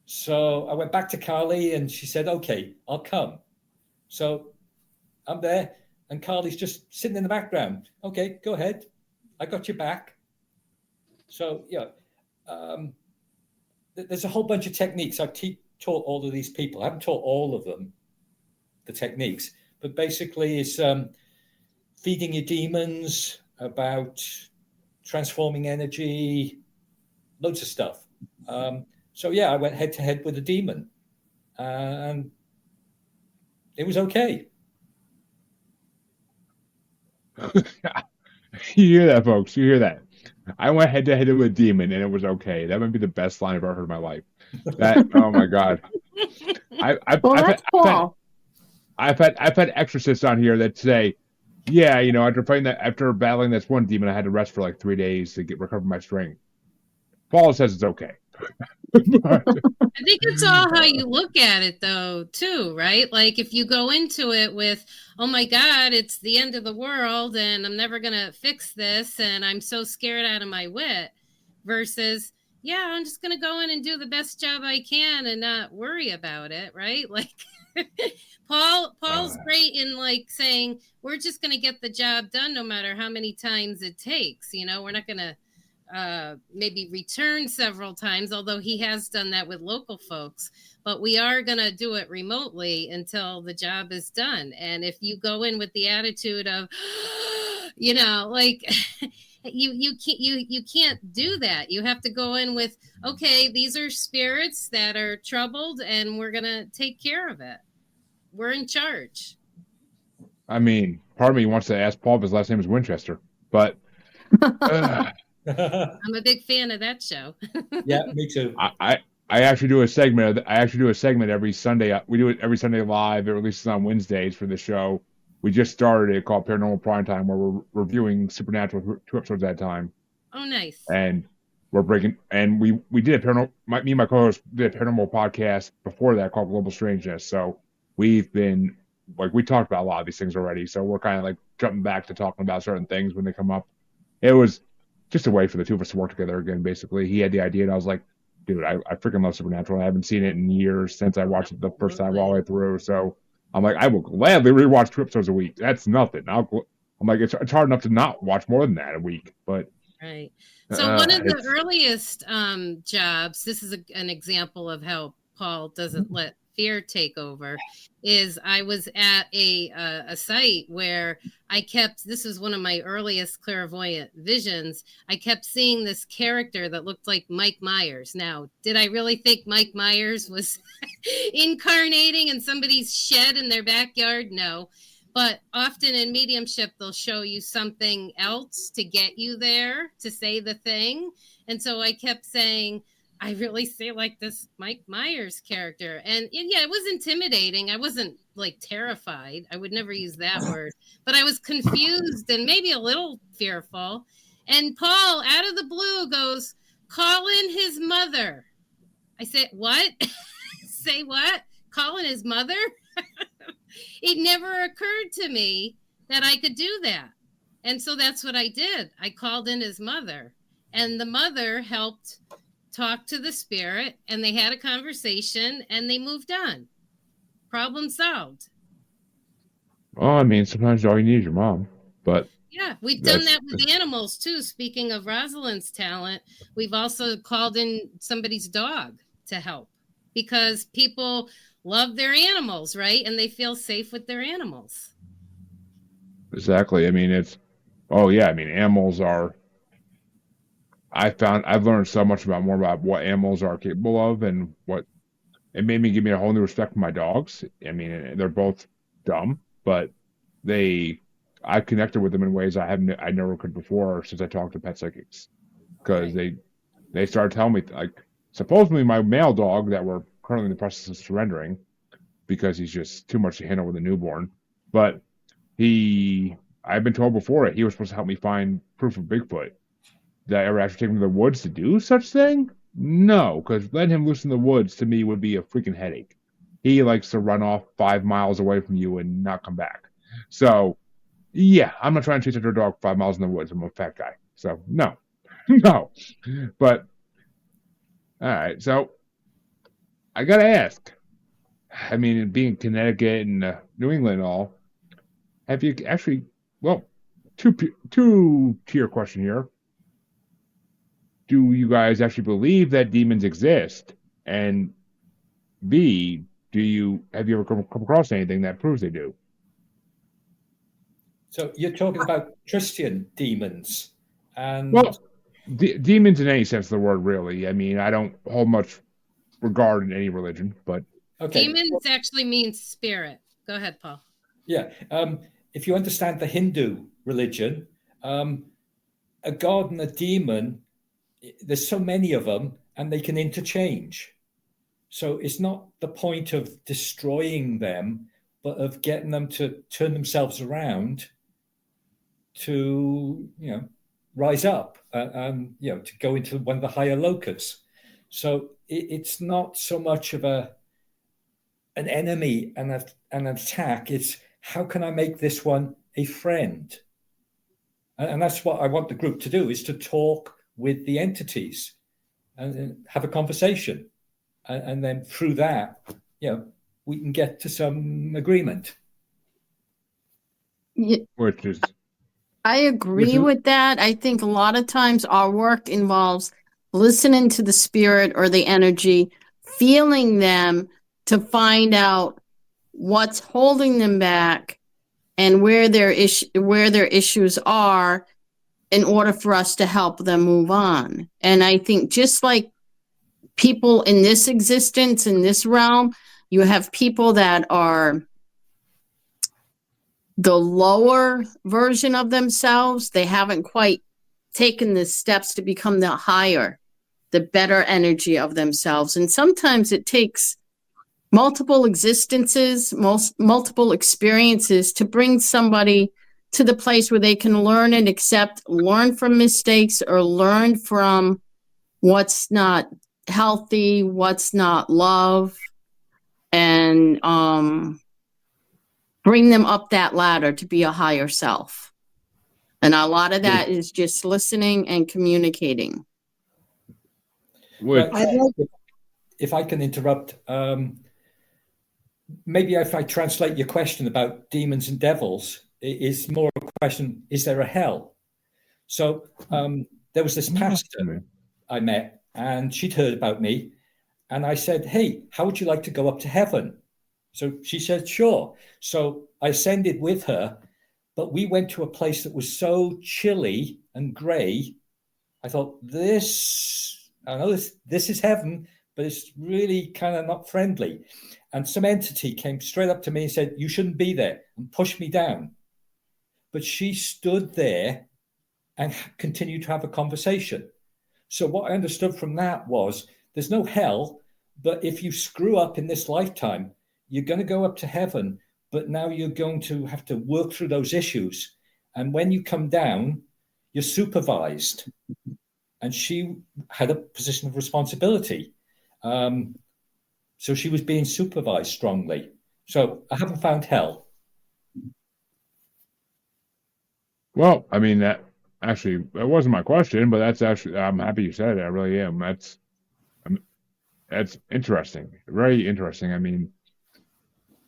So I went back to Carly, and she said, okay, I'll come. So I'm there, and Carly's just sitting in the background. Okay, go ahead. I got your back. So, there's a whole bunch of techniques. I've taught all of these people. I haven't taught all of them the techniques, but basically it's feeding your demons, about transforming energy, loads of stuff. I went head to head with a demon, and it was okay. You hear that, folks? You hear that? I went head to head with a demon, and it was okay. That might be the best line I've ever heard in my life. Oh my god! I've had exorcists on here that say, yeah, after battling this one demon, I had to rest for like 3 days to recover my strength. Paul says it's okay. I think it's all how you look at it, though, too, right? Like if you go into it with, oh my God, it's the end of the world and I'm never going to fix this and I'm so scared out of my wit, versus, yeah, I'm just going to go in and do the best job I can and not worry about it, right? Like Paul's great in like saying, we're just going to get the job done no matter how many times it takes. We're not going to maybe return several times, although he has done that with local folks, but we are going to do it remotely until the job is done. And if you go in with the attitude of, like you can't do that. You have to go in with, okay, these are spirits that are troubled and we're going to take care of it. We're in charge. I mean, part of me wants to ask Paul if his last name is Winchester, but I'm a big fan of that show. Yeah, me too. I actually do a segment. Every Sunday. We do it every Sunday live. It releases on Wednesdays for the show. We just started it called Paranormal Prime Time, where we're reviewing Supernatural 2 episodes at a time. Oh, nice. And we're breaking. And we did a paranormal. Me and my co-host did a paranormal podcast before that called Global Strangeness. So we've been we talked about a lot of these things already. So we're kind of like jumping back to talking about certain things when they come up. It was just a way for the two of us to work together again, basically. He had the idea, and I was like, dude, I freaking love Supernatural. I haven't seen it in years since I watched it the first time all the way through. So I'm like, I will gladly rewatch 2 episodes a week. That's nothing. I'm like, it's hard enough to not watch more than that a week. But right. So one of the earliest jobs, this is an example of how Paul doesn't let fear take over, is I was at a site where this was one of my earliest clairvoyant visions. I kept seeing this character that looked like Mike Myers. Now, did I really think Mike Myers was incarnating in somebody's shed in their backyard? No. But often in mediumship, they'll show you something else to get you there to say the thing. And so I kept saying, I really see like this Mike Myers character. And yeah, it was intimidating. I wasn't like terrified. I would never use that word. But I was confused and maybe a little fearful. And Paul, out of the blue, goes, call in his mother. I said, what? Say what? Call in his mother? It never occurred to me that I could do that. And so that's what I did. I called in his mother, and the mother helped talk to the spirit, and they had a conversation, and they moved on. Problem solved. Well, I mean, sometimes all you need is your mom, but yeah, we've done that with animals too. Speaking of Rosalind's talent, we've also called in somebody's dog to help because people love their animals, right? And they feel safe with their animals. Exactly. I mean, animals are, I've learned so much more about what animals are capable of, and what it made me give me a whole new respect for my dogs. I mean, they're both dumb, but I connected with them in ways I never could before since I talked to pet psychics, because they started telling me, like, supposedly my male dog that we're currently in the process of surrendering because he's just too much to handle with a newborn. But I've been told before he was supposed to help me find proof of Bigfoot. Did I ever actually take him to the woods to do such thing? No, because letting him loose in the woods to me would be a freaking headache. He likes to run off 5 miles away from you and not come back. So, yeah, I'm not trying to chase after a dog 5 miles in the woods. I'm a fat guy. So, no. No. But, all right, so I got to ask. I mean, being in Connecticut and New England and all, have you actually, well, two-tier question here. Do you guys actually believe that demons exist? And B, have you ever come across anything that proves they do? So you're talking about Christian demons, and well, demons in any sense of the word, really. I mean, I don't hold much regard in any religion, but okay. Demons actually means spirit. Go ahead, Paul. Yeah, if you understand the Hindu religion, a god and a demon, there's so many of them, and they can interchange. So it's not the point of destroying them, but of getting them to turn themselves around to, rise up and, to go into one of the higher locus. So it's not so much of an enemy and an attack. It's how can I make this one a friend? And that's what I want the group to do, is to talk with the entities and have a conversation. And then through that, we can get to some agreement. Yeah, I agree with that. I think a lot of times our work involves listening to the spirit or the energy, feeling them to find out what's holding them back and where their issues are in order for us to help them move on. And I think just like people in this existence, in this realm, you have people that are the lower version of themselves. They haven't quite taken the steps to become the higher, the better energy of themselves. And sometimes it takes multiple existences, multiple experiences to bring somebody to the place where they can learn and accept, learn from mistakes, or learn from what's not healthy, what's not love, and bring them up that ladder to be a higher self. And a lot of that is just listening and communicating. If I can interrupt, maybe if I translate your question about demons and devils, is more a question, is there a hell? So there was this pastor I met, and she'd heard about me, And I said, hey, how would you like to go up to heaven? So she said, sure. So I ascended with her, but we went to a place that was so chilly and gray. I thought, I know this is heaven, but it's really kind of not friendly. And some entity came straight up to me and said, you shouldn't be there, and pushed me down. But she stood there and continued to have a conversation. So what I understood from that was there's no hell, but if you screw up in this lifetime, you're going to go up to heaven, but now you're going to have to work through those issues. And when you come down, you're supervised. And she had a position of responsibility. So she was being supervised strongly. So I haven't found hell. Well, I mean, that wasn't my question, but that's actually, I'm happy you said it. I really am. That's interesting. Very interesting. I mean,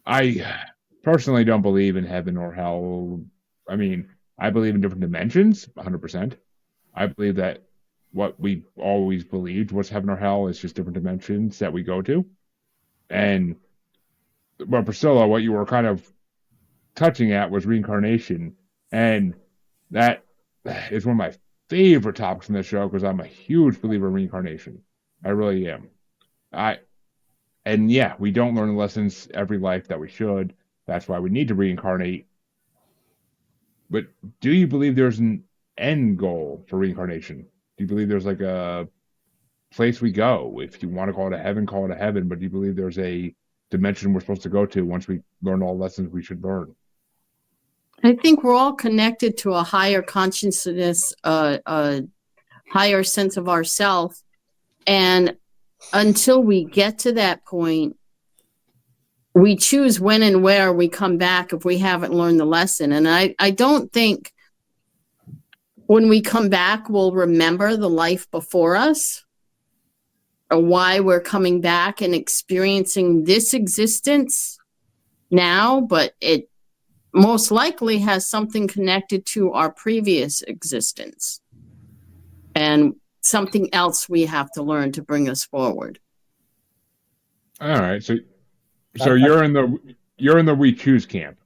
I personally don't believe in heaven or hell. I mean, I believe in different dimensions, 100%. I believe that what we always believed was heaven or hell is just different dimensions that we go to. And, well, Priscilla, what you were kind of touching at was reincarnation. And that is one of my favorite topics in the show because I'm a huge believer in reincarnation. I really am. And yeah, we don't learn the lessons every life that we should. That's why we need to reincarnate. But do you believe there's an end goal for reincarnation? Do you believe there's like a place we go? If you want to call it a heaven, call it a heaven. But do you believe there's a dimension we're supposed to go to once we learn all the lessons we should learn? I think we're all connected to a higher consciousness, a higher sense of ourself. And until we get to that point, we choose when and where we come back if we haven't learned the lesson. And I don't think when we come back, we'll remember the life before us or why we're coming back and experiencing this existence now, but it most likely has something connected to our previous existence and something else we have to learn to bring us forward. All right. So you're in the we choose camp.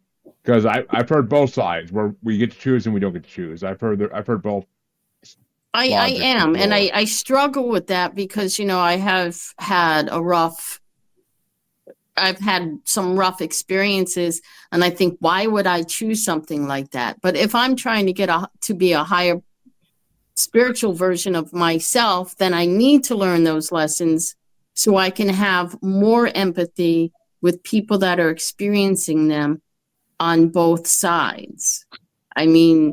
Because I've heard both sides where we get to choose and we don't get to choose. I've heard both. I am, and I struggle with that because I've had some rough experiences, and I think, why would I choose something like that? But if I'm trying to get to be a higher spiritual version of myself, then I need to learn those lessons so I can have more empathy with people that are experiencing them on both sides. I mean,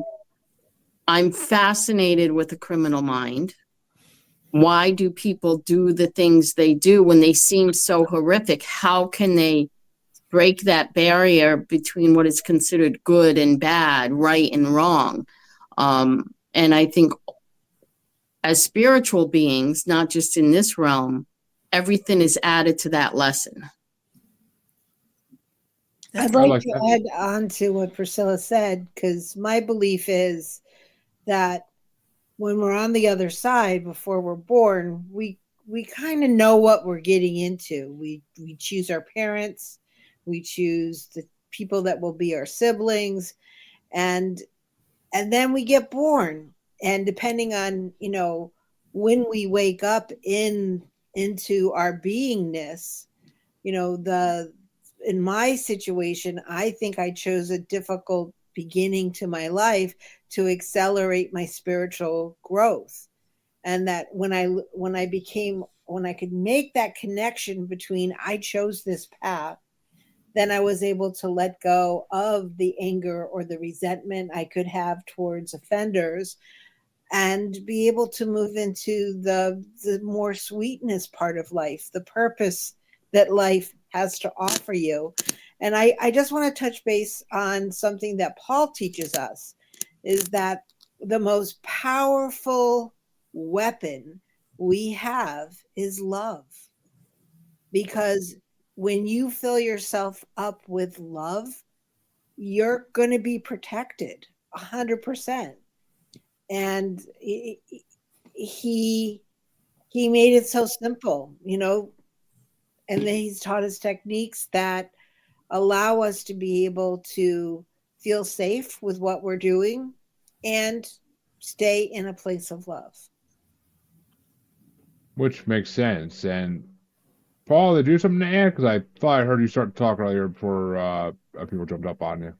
I'm fascinated with the criminal mind. Why do people do the things they do when they seem so horrific? How can they break that barrier between what is considered good and bad, right and wrong? And I think as spiritual beings, not just in this realm, everything is added to that lesson. I'd like to add on to what Priscilla said, because my belief is that when we're on the other side, before we're born, we kind of know what we're getting into. We choose our parents, we choose the people that will be our siblings, and then we get born. And depending on when we wake up into our beingness, in my situation, I think I chose a difficult beginning to my life to accelerate my spiritual growth. And that when I could make that connection between I chose this path, then I was able to let go of the anger or the resentment I could have towards offenders and be able to move into the more sweetness part of life, the purpose that life has to offer you. And I just want to touch base on something that Paul teaches us, is that the most powerful weapon we have is love. Because when you fill yourself up with love, you're going to be protected 100%. And he made it so simple. And then he's taught us techniques that allow us to be able to feel safe with what we're doing and stay in a place of love. Which makes sense. And Paul, did you do something to add? Because I thought I heard you start to talk earlier before people jumped up on you.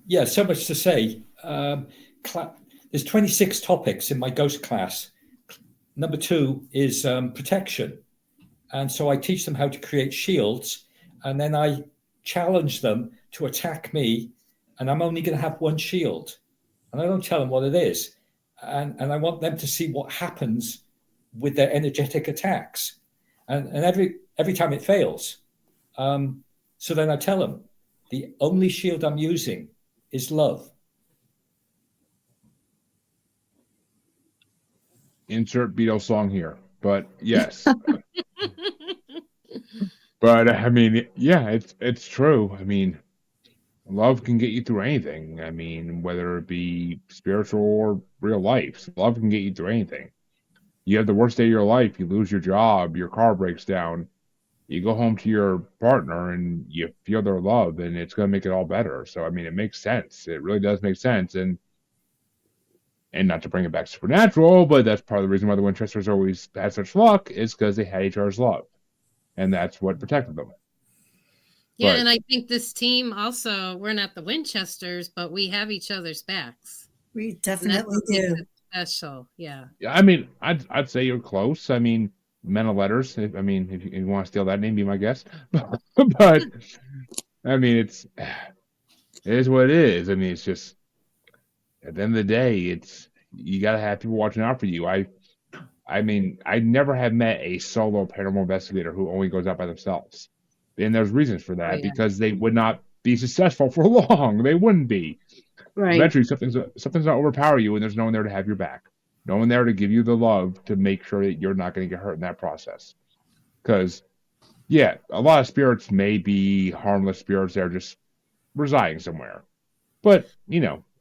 Yeah, so much to say. There's 26 topics in my ghost class. Number 2 is protection. And so I teach them how to create shields, and then I challenge them to attack me, and I'm only going to have one shield. And I don't tell them what it is. And I want them to see what happens with their energetic attacks. And every time it fails. So then I tell them, the only shield I'm using is love. Insert Beatles song here. But yes. But I mean, yeah, it's true. I mean, love can get you through anything. I mean, whether it be spiritual or real life, love can get you through anything. You have the worst day of your life, you lose your job, your car breaks down, you go home to your partner and you feel their love, and it's going to make it all better. So, I mean, it makes sense. It really does make sense. And not to bring it back to supernatural, but that's part of the reason why the Winchesters always had such luck, is because they had each other's love. And that's what protected them. Yeah, But- and I think this team also, we're not the Winchesters, but we have each other's backs. We And that's definitely what makes do. it special. Yeah. Yeah, I mean, I'd say you're close. I mean, Men of Letters. If you want to steal that name, be my guest. But I mean, it is what it is. I mean, it's just at the end of the day, you got to have people watching out for you. I mean, I never have met a solo paranormal investigator who only goes out by themselves, and there's reasons for that, Oh, yeah. because they would not be successful for long. They wouldn't be. Right. Eventually, something's going to overpower you, and there's no one there to have your back. No one there to give you the love to make sure that you're not going to get hurt in that process. Because, yeah, a lot of spirits may be harmless spirits that are just residing somewhere. But,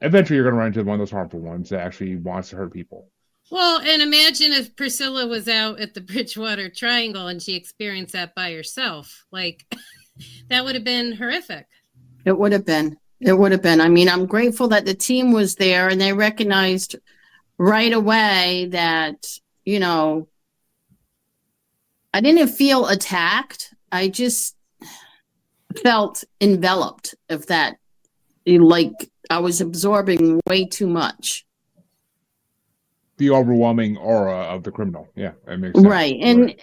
eventually you're going to run into one of those harmful ones that actually wants to hurt people. Well, and imagine if Priscilla was out at the Bridgewater Triangle and she experienced that by herself. Like, that would have been horrific. It would have been. It would have been. I mean, I'm grateful that the team was there and they recognized right away that, I didn't feel attacked. I just felt enveloped of that. Like I was absorbing way too much. The overwhelming aura of the criminal. Yeah, that makes sense. Right. And,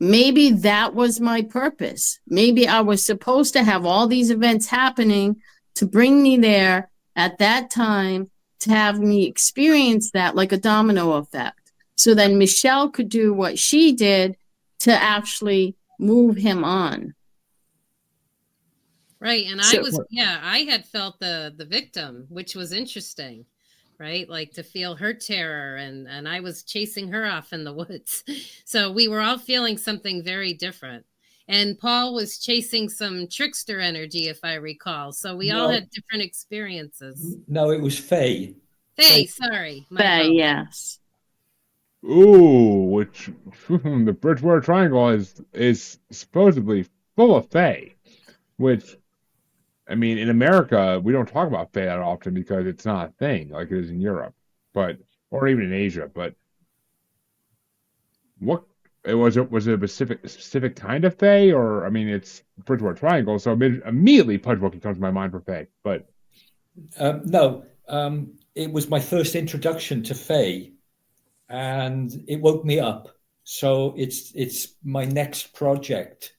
maybe that was my purpose. Maybe I was supposed to have all these events happening to bring me there at that time, to have me experience that like a domino effect. So then Michelle could do what she did to actually move him on. Right. And I had felt the victim, which was interesting. Right. Like to feel her terror, and I was chasing her off in the woods. So we were all feeling something very different. And Paul was chasing some trickster energy, if I recall. So we all had different experiences. No, it was Faye. Faye, sorry. Faye, yes. Ooh, which the Bridgewater Triangle is supposedly full of Fae, which, I mean, in America, we don't talk about Fae that often because it's not a thing like it is in Europe, or even in Asia. But was it a specific kind of Fae, or I mean, it's Bridgewater Triangle, so immediately Pudgewookie comes to my mind for Fae. But No, it was my first introduction to Fae, and it woke me up. So it's my next project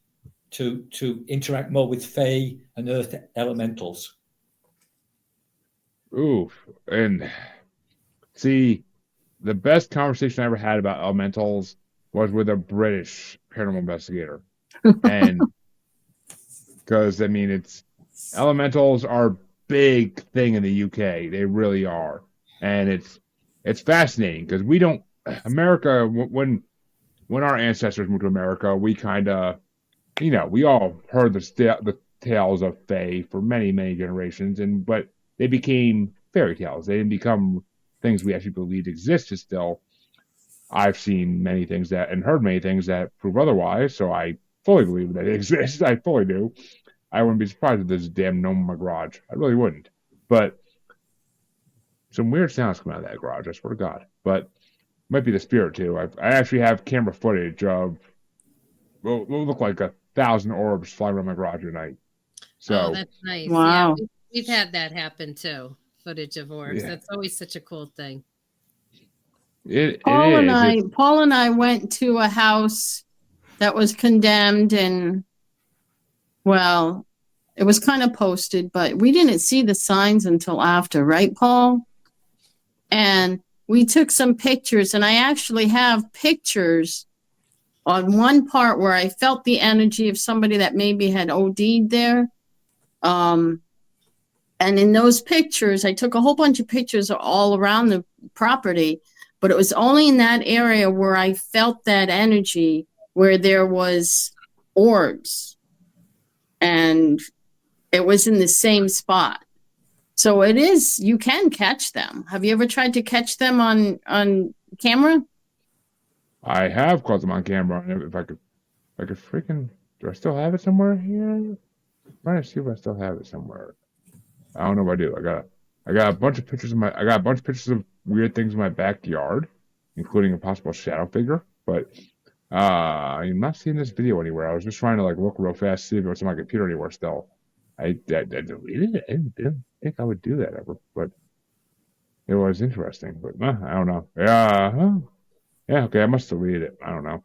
to interact more with Fae and Earth elementals. ooh, and see, the best conversation I ever had about elementals was with a British paranormal investigator, and because I mean, elementals are a big thing in the UK. They really are, and it's fascinating because America, when our ancestors moved to America, we kind of, we all heard the tales of Fae for many, many generations, but they became fairy tales. They didn't become things we actually believed existed still. I've seen many things and heard many things that prove otherwise. So I fully believe that it exists. I fully do. I wouldn't be surprised if there's a damn gnome in my garage. I really wouldn't. But some weird sounds come out of that garage. I swear to God. But might be the spirit too. I actually have camera footage of what look like 1,000 orbs flying around my garage at night. So that's nice. Wow. Yeah, we've had that happen too. Footage of orbs. Yeah. That's always such a cool thing. Paul is. and I went to a house that was condemned, and well, it was kind of posted, but we didn't see the signs until after, right, Paul? And we took some pictures, and I actually have pictures on one part where I felt the energy of somebody that maybe had OD'd there. And in those pictures, I took a whole bunch of pictures all around the property, but it was only in that area where I felt that energy, where there was orbs, and it was in the same spot. So it is, you can catch them. Have you ever tried to catch them on camera? I have caught them on camera. If I could freaking, do I still have it somewhere here? I'm trying to see if I still have it somewhere. I don't know if I do. I got a bunch of pictures of weird things in my backyard, including a possible shadow figure. But I'm not seeing this video anywhere. I was just trying to look real fast, see if it was on my computer anywhere still. I deleted it. I didn't think I would do that ever, but it was interesting. But I don't know. Yeah, okay, I must have deleted it. I don't know.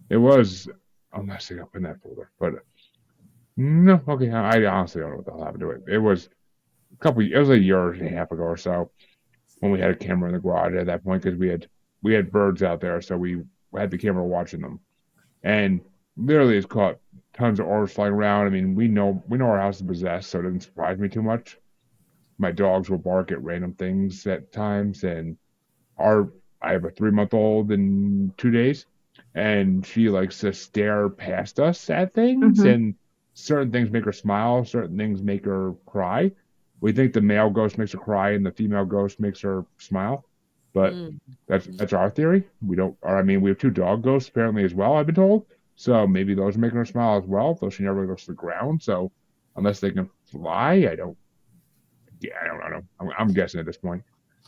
It was, I'm not saying up in that folder, but no, okay, I honestly don't know what the hell happened to it. It was a year and a half ago or so when we had a camera in the garage at that point, because we had birds out there, so we had the camera watching them, and literally it's caught tons of orbs flying around. I mean, we know our house is possessed, so it doesn't surprise me too much. My dogs will bark at random things at times, and I have a 3-month-old in 2 days, and she likes to stare past us at things, and certain things make her smile, certain things make her cry. We think the male ghost makes her cry and the female ghost makes her smile, but that's our theory. We have 2 dog ghosts apparently as well, I've been told. So maybe those are making her smile as well, though she never goes to the ground. So unless they can fly, I don't know. I'm guessing at this point.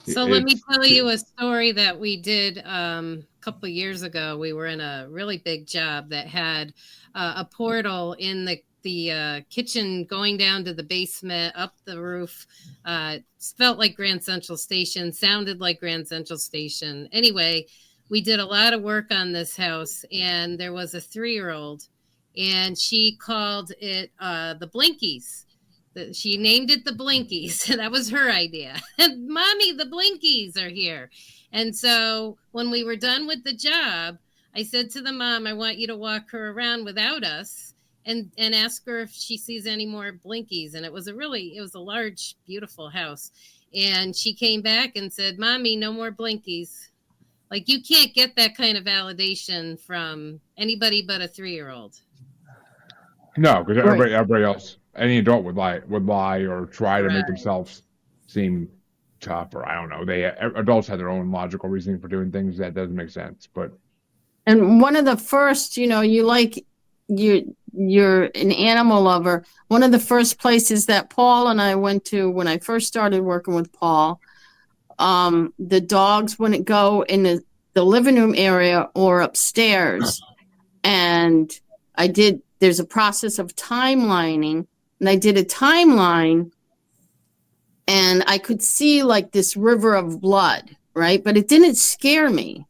So let me tell you a story that we did a couple of years ago. We were in a really big job that had a portal in the kitchen going down to the basement, up the roof. Felt like Grand Central Station, sounded like Grand Central Station. Anyway, we did a lot of work on this house, and there was a 3-year-old, and she called it the Blinkies. She named it the Blinkies. That was her idea. Mommy, the Blinkies are here. And so when we were done with the job, I said to the mom, I want you to walk her around without us and ask her if she sees any more Blinkies. And it was a large, beautiful house. And she came back and said, Mommy, no more Blinkies. Like, you can't get that kind of validation from anybody but a 3-year-old. No, because everybody else, any adult would lie or try to make themselves seem tough, or I don't know. Adults have their own logical reasoning for doing things that doesn't make sense. And one of the first, you're an animal lover. One of the first places that Paul and I went to when I first started working with Paul, the dogs wouldn't go in the living room area or upstairs. And there's a process of timelining, and I did a timeline, and I could see like this river of blood, right? But it didn't scare me.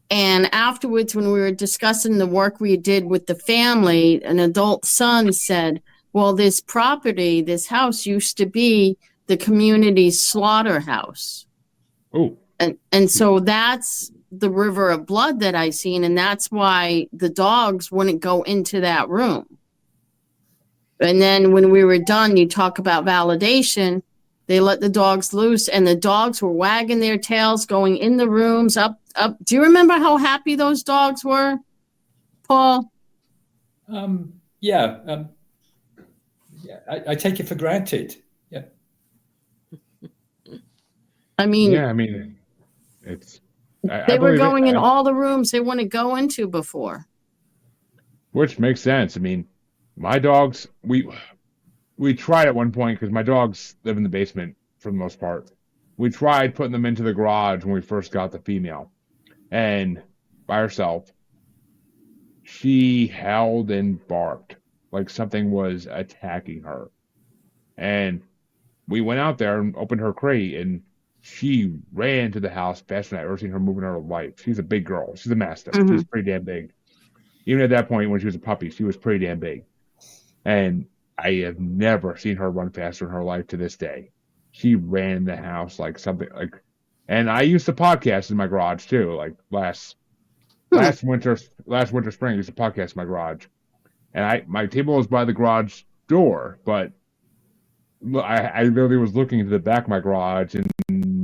And afterwards, when we were discussing the work we did with the family, an adult son said, well, this property, this house used to be the community's slaughterhouse. Oh. And so that's the river of blood that I seen, and that's why the dogs wouldn't go into that room. And then when we were done, you talk about validation. They let the dogs loose, and the dogs were wagging their tails, going in the rooms, up. Do you remember how happy those dogs were, Paul? Yeah. I take it for granted. Yeah. I mean, it's I They were believe it, going in all the rooms they wouldn't go into before. which makes sense. I mean, my dogs, we tried at one point because my dogs live in the basement for the most part. We tried putting them into the garage when we first got the female, and by herself, she howled and barked like something was attacking her. And we went out there and opened her crate, and she ran to the house faster than I've ever seen her move in her life. She's a big girl. She's a mastiff. Mhm. She's pretty damn big. Even at that point, when she was a puppy, she was pretty damn big. And I have never seen her run faster in her life to this day. She ran the house like something like, and I used to podcast in my garage too. Like last winter, spring, I used to podcast in my garage, and my table was by the garage door, but I literally was looking into the back of my garage in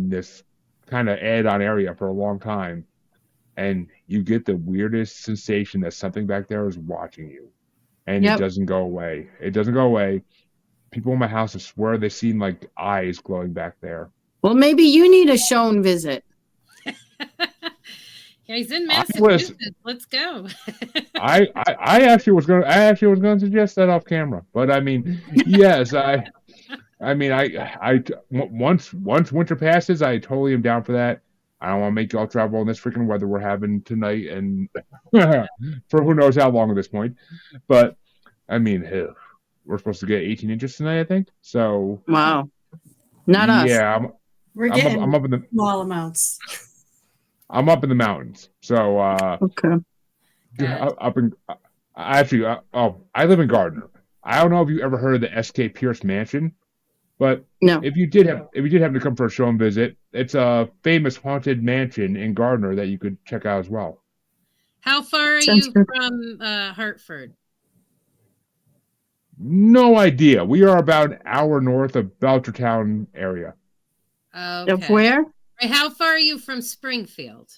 this kind of add-on area for a long time, and you get the weirdest sensation that something back there is watching you, and Yep. it doesn't go away. It doesn't go away. People in my house, I swear they seen like eyes glowing back there. Well, maybe you need a Schoen visit. Yeah, he's in I was- Massachusetts. Let's go. I actually was going to suggest that off camera, but I mean, yes, once winter passes, I totally am down for that. I don't want to make y'all travel in this freaking weather we're having tonight and for who knows how long at this point. But I mean, we're supposed to get 18 inches tonight, I think. So Wow. Not us. yeah, We're getting I'm up in the small amounts. I'm up in the mountains. So Okay. up in actually, I live in Gardner. I don't know if you ever heard of the S.K. Pierce Mansion, but No. if you did have to come for a show and visit, it's a famous haunted mansion in Gardner that you could check out as well. How far are Sounds you good. from Hartford? No idea. We are about an hour north of Belchertown area. Okay. Of where? Right, how far are you from Springfield?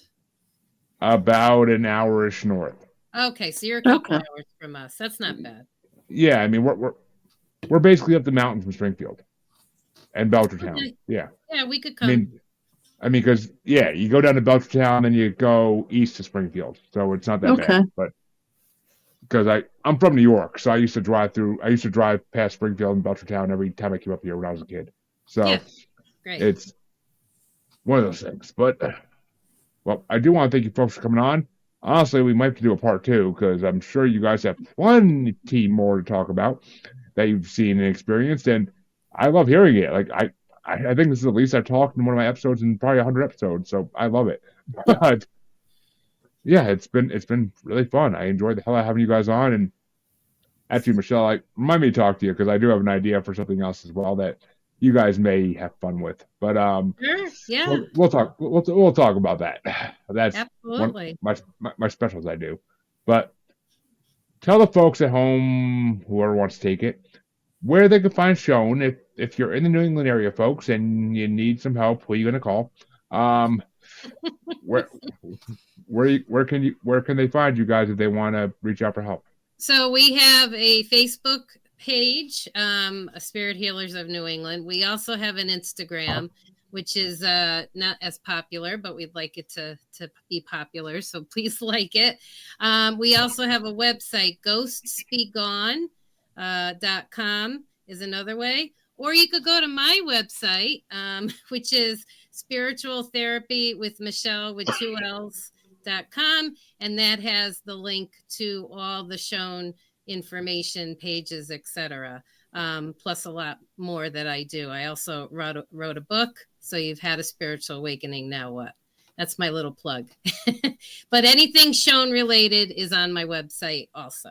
About an hour-ish north. Okay, so you're a couple Okay. hours from us. That's not bad. Yeah, I mean we're basically up the mountain from Springfield and Belchertown. Okay. Yeah. Yeah, we could I come. mean, because you go down to Belchertown, then you go east to Springfield, so it's not that Okay. bad. But because I'm from New York, so I used to drive past Springfield and Belchertown every time I came up here when I was a kid. So Yeah. Great. it's one of those things. But well, I do want to thank you folks for coming on. Honestly, we might have to do a part 2 because I'm sure you guys have plenty more to talk about that you've seen and experienced, and I love hearing it. Like I think this is the least I've talked in one of my episodes in probably 100 episodes, so I love it. But yeah, it's been really fun. I enjoyed the hell out of having you guys on, and actually, Michelle, remind me to talk to you because I do have an idea for something else as well that you guys may have fun with. But Sure. Yeah. we'll talk. We'll talk about that. That's Absolutely. my specials I do. But tell the folks at home, whoever wants to take it, where they can find Schoen. If you're in the New England area, folks, and you need some help, who are you going to call? Where can they find you guys if they want to reach out for help? So we have a Facebook page, Spirit Healers of New England. We also have an Instagram, which is not as popular, but we'd like it to be popular. So please like it. We also have a website, ghostsbegone.com is another way. Or you could go to my website, which is Spiritual Therapy with Michelle with 2 L's.com. And that has the link to all the Schoen information pages, etc. Plus a lot more that I do. I also wrote a book. So you've had a spiritual awakening. Now what? That's my little plug. But anything Schoen related is on my website also.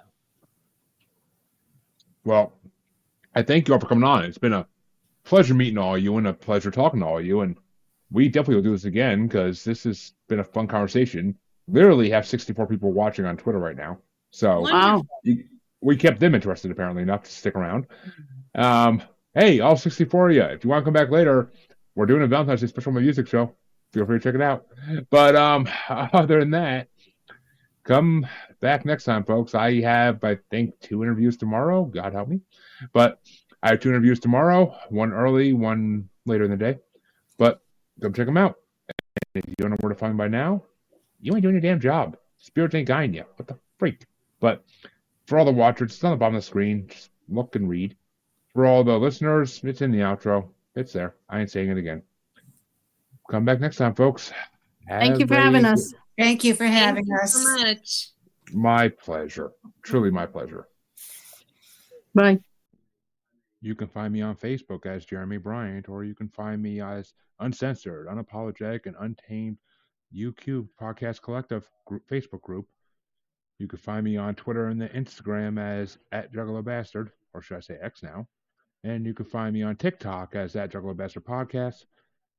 Well, I thank you all for coming on. It's been a pleasure meeting all of you and a pleasure talking to all of you. And we definitely will do this again because this has been a fun conversation. Literally have 64 people watching on Twitter right now. So Wow. we kept them interested apparently enough to stick around. Hey, all 64 of you, if you want to come back later, we're doing a Valentine's Day special on my music show. Feel free to check it out. But other than that, come back next time, folks. I have, I think, 2 interviews tomorrow. God help me. But I have 2 interviews tomorrow, one early, one later in the day. But come check them out. if you don't know where to find me by now, you ain't doing your damn job. Spirits ain't guiding you. What the freak? But for all the watchers, it's on the bottom of the screen. Just look and read. For all the listeners, it's in the outro. It's there. I ain't saying it again. Come back next time, folks. Thank you for having us. Thank you for having Thank us. you so much. My pleasure. Truly my pleasure. Bye. You can find me on Facebook as Jeremy Bryant, or you can find me as Uncensored, Unapologetic, and Untamed UQ Podcast Collective Facebook group. You can find me on Twitter and the Instagram as @JugglerBastard, or should I say X now. And you can find me on TikTok as @JugglerBastard Podcast.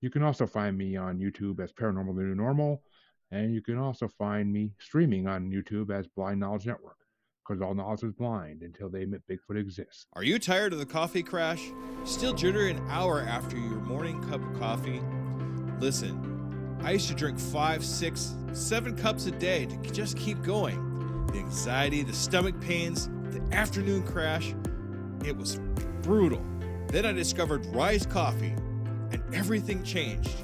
You can also find me on YouTube as Paranormal The New Normal. And you can also find me streaming on YouTube as Blind Knowledge Network, because all knowledge is blind until they admit Bigfoot exists. Are you tired of the coffee crash? Still jittery an hour after your morning cup of coffee? Listen, I used to drink 5, 6, 7 cups a day to just keep going. The anxiety, the stomach pains, the afternoon crash, it was brutal. Then I discovered Rise Coffee, and everything changed.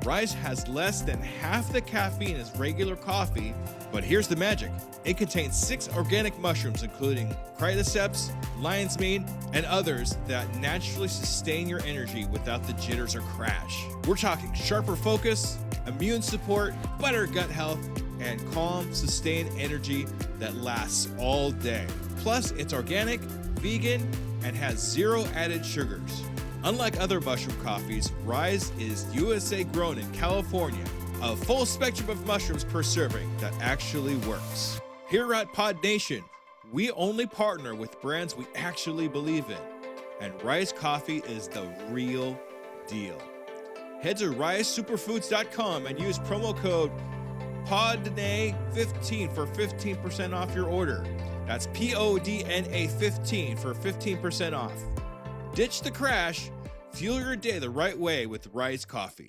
Rise has less than half the caffeine as regular coffee, but here's the magic. It contains 6 organic mushrooms, including cordyceps, lion's mane, and others that naturally sustain your energy without the jitters or crash. We're talking sharper focus, immune support, better gut health, and calm, sustained energy that lasts all day. Plus, it's organic, vegan, and has 0 added sugars. Unlike other mushroom coffees, Rise is USA grown in California. A full spectrum of mushrooms per serving that actually works. Here at Pod Nation, we only partner with brands we actually believe in. And Rise Coffee is the real deal. Head to risesuperfoods.com and use promo code PODNA15 for 15% off your order. That's PODNA 15 for 15% off. Ditch the crash. Fuel your day the right way with Rise Coffee.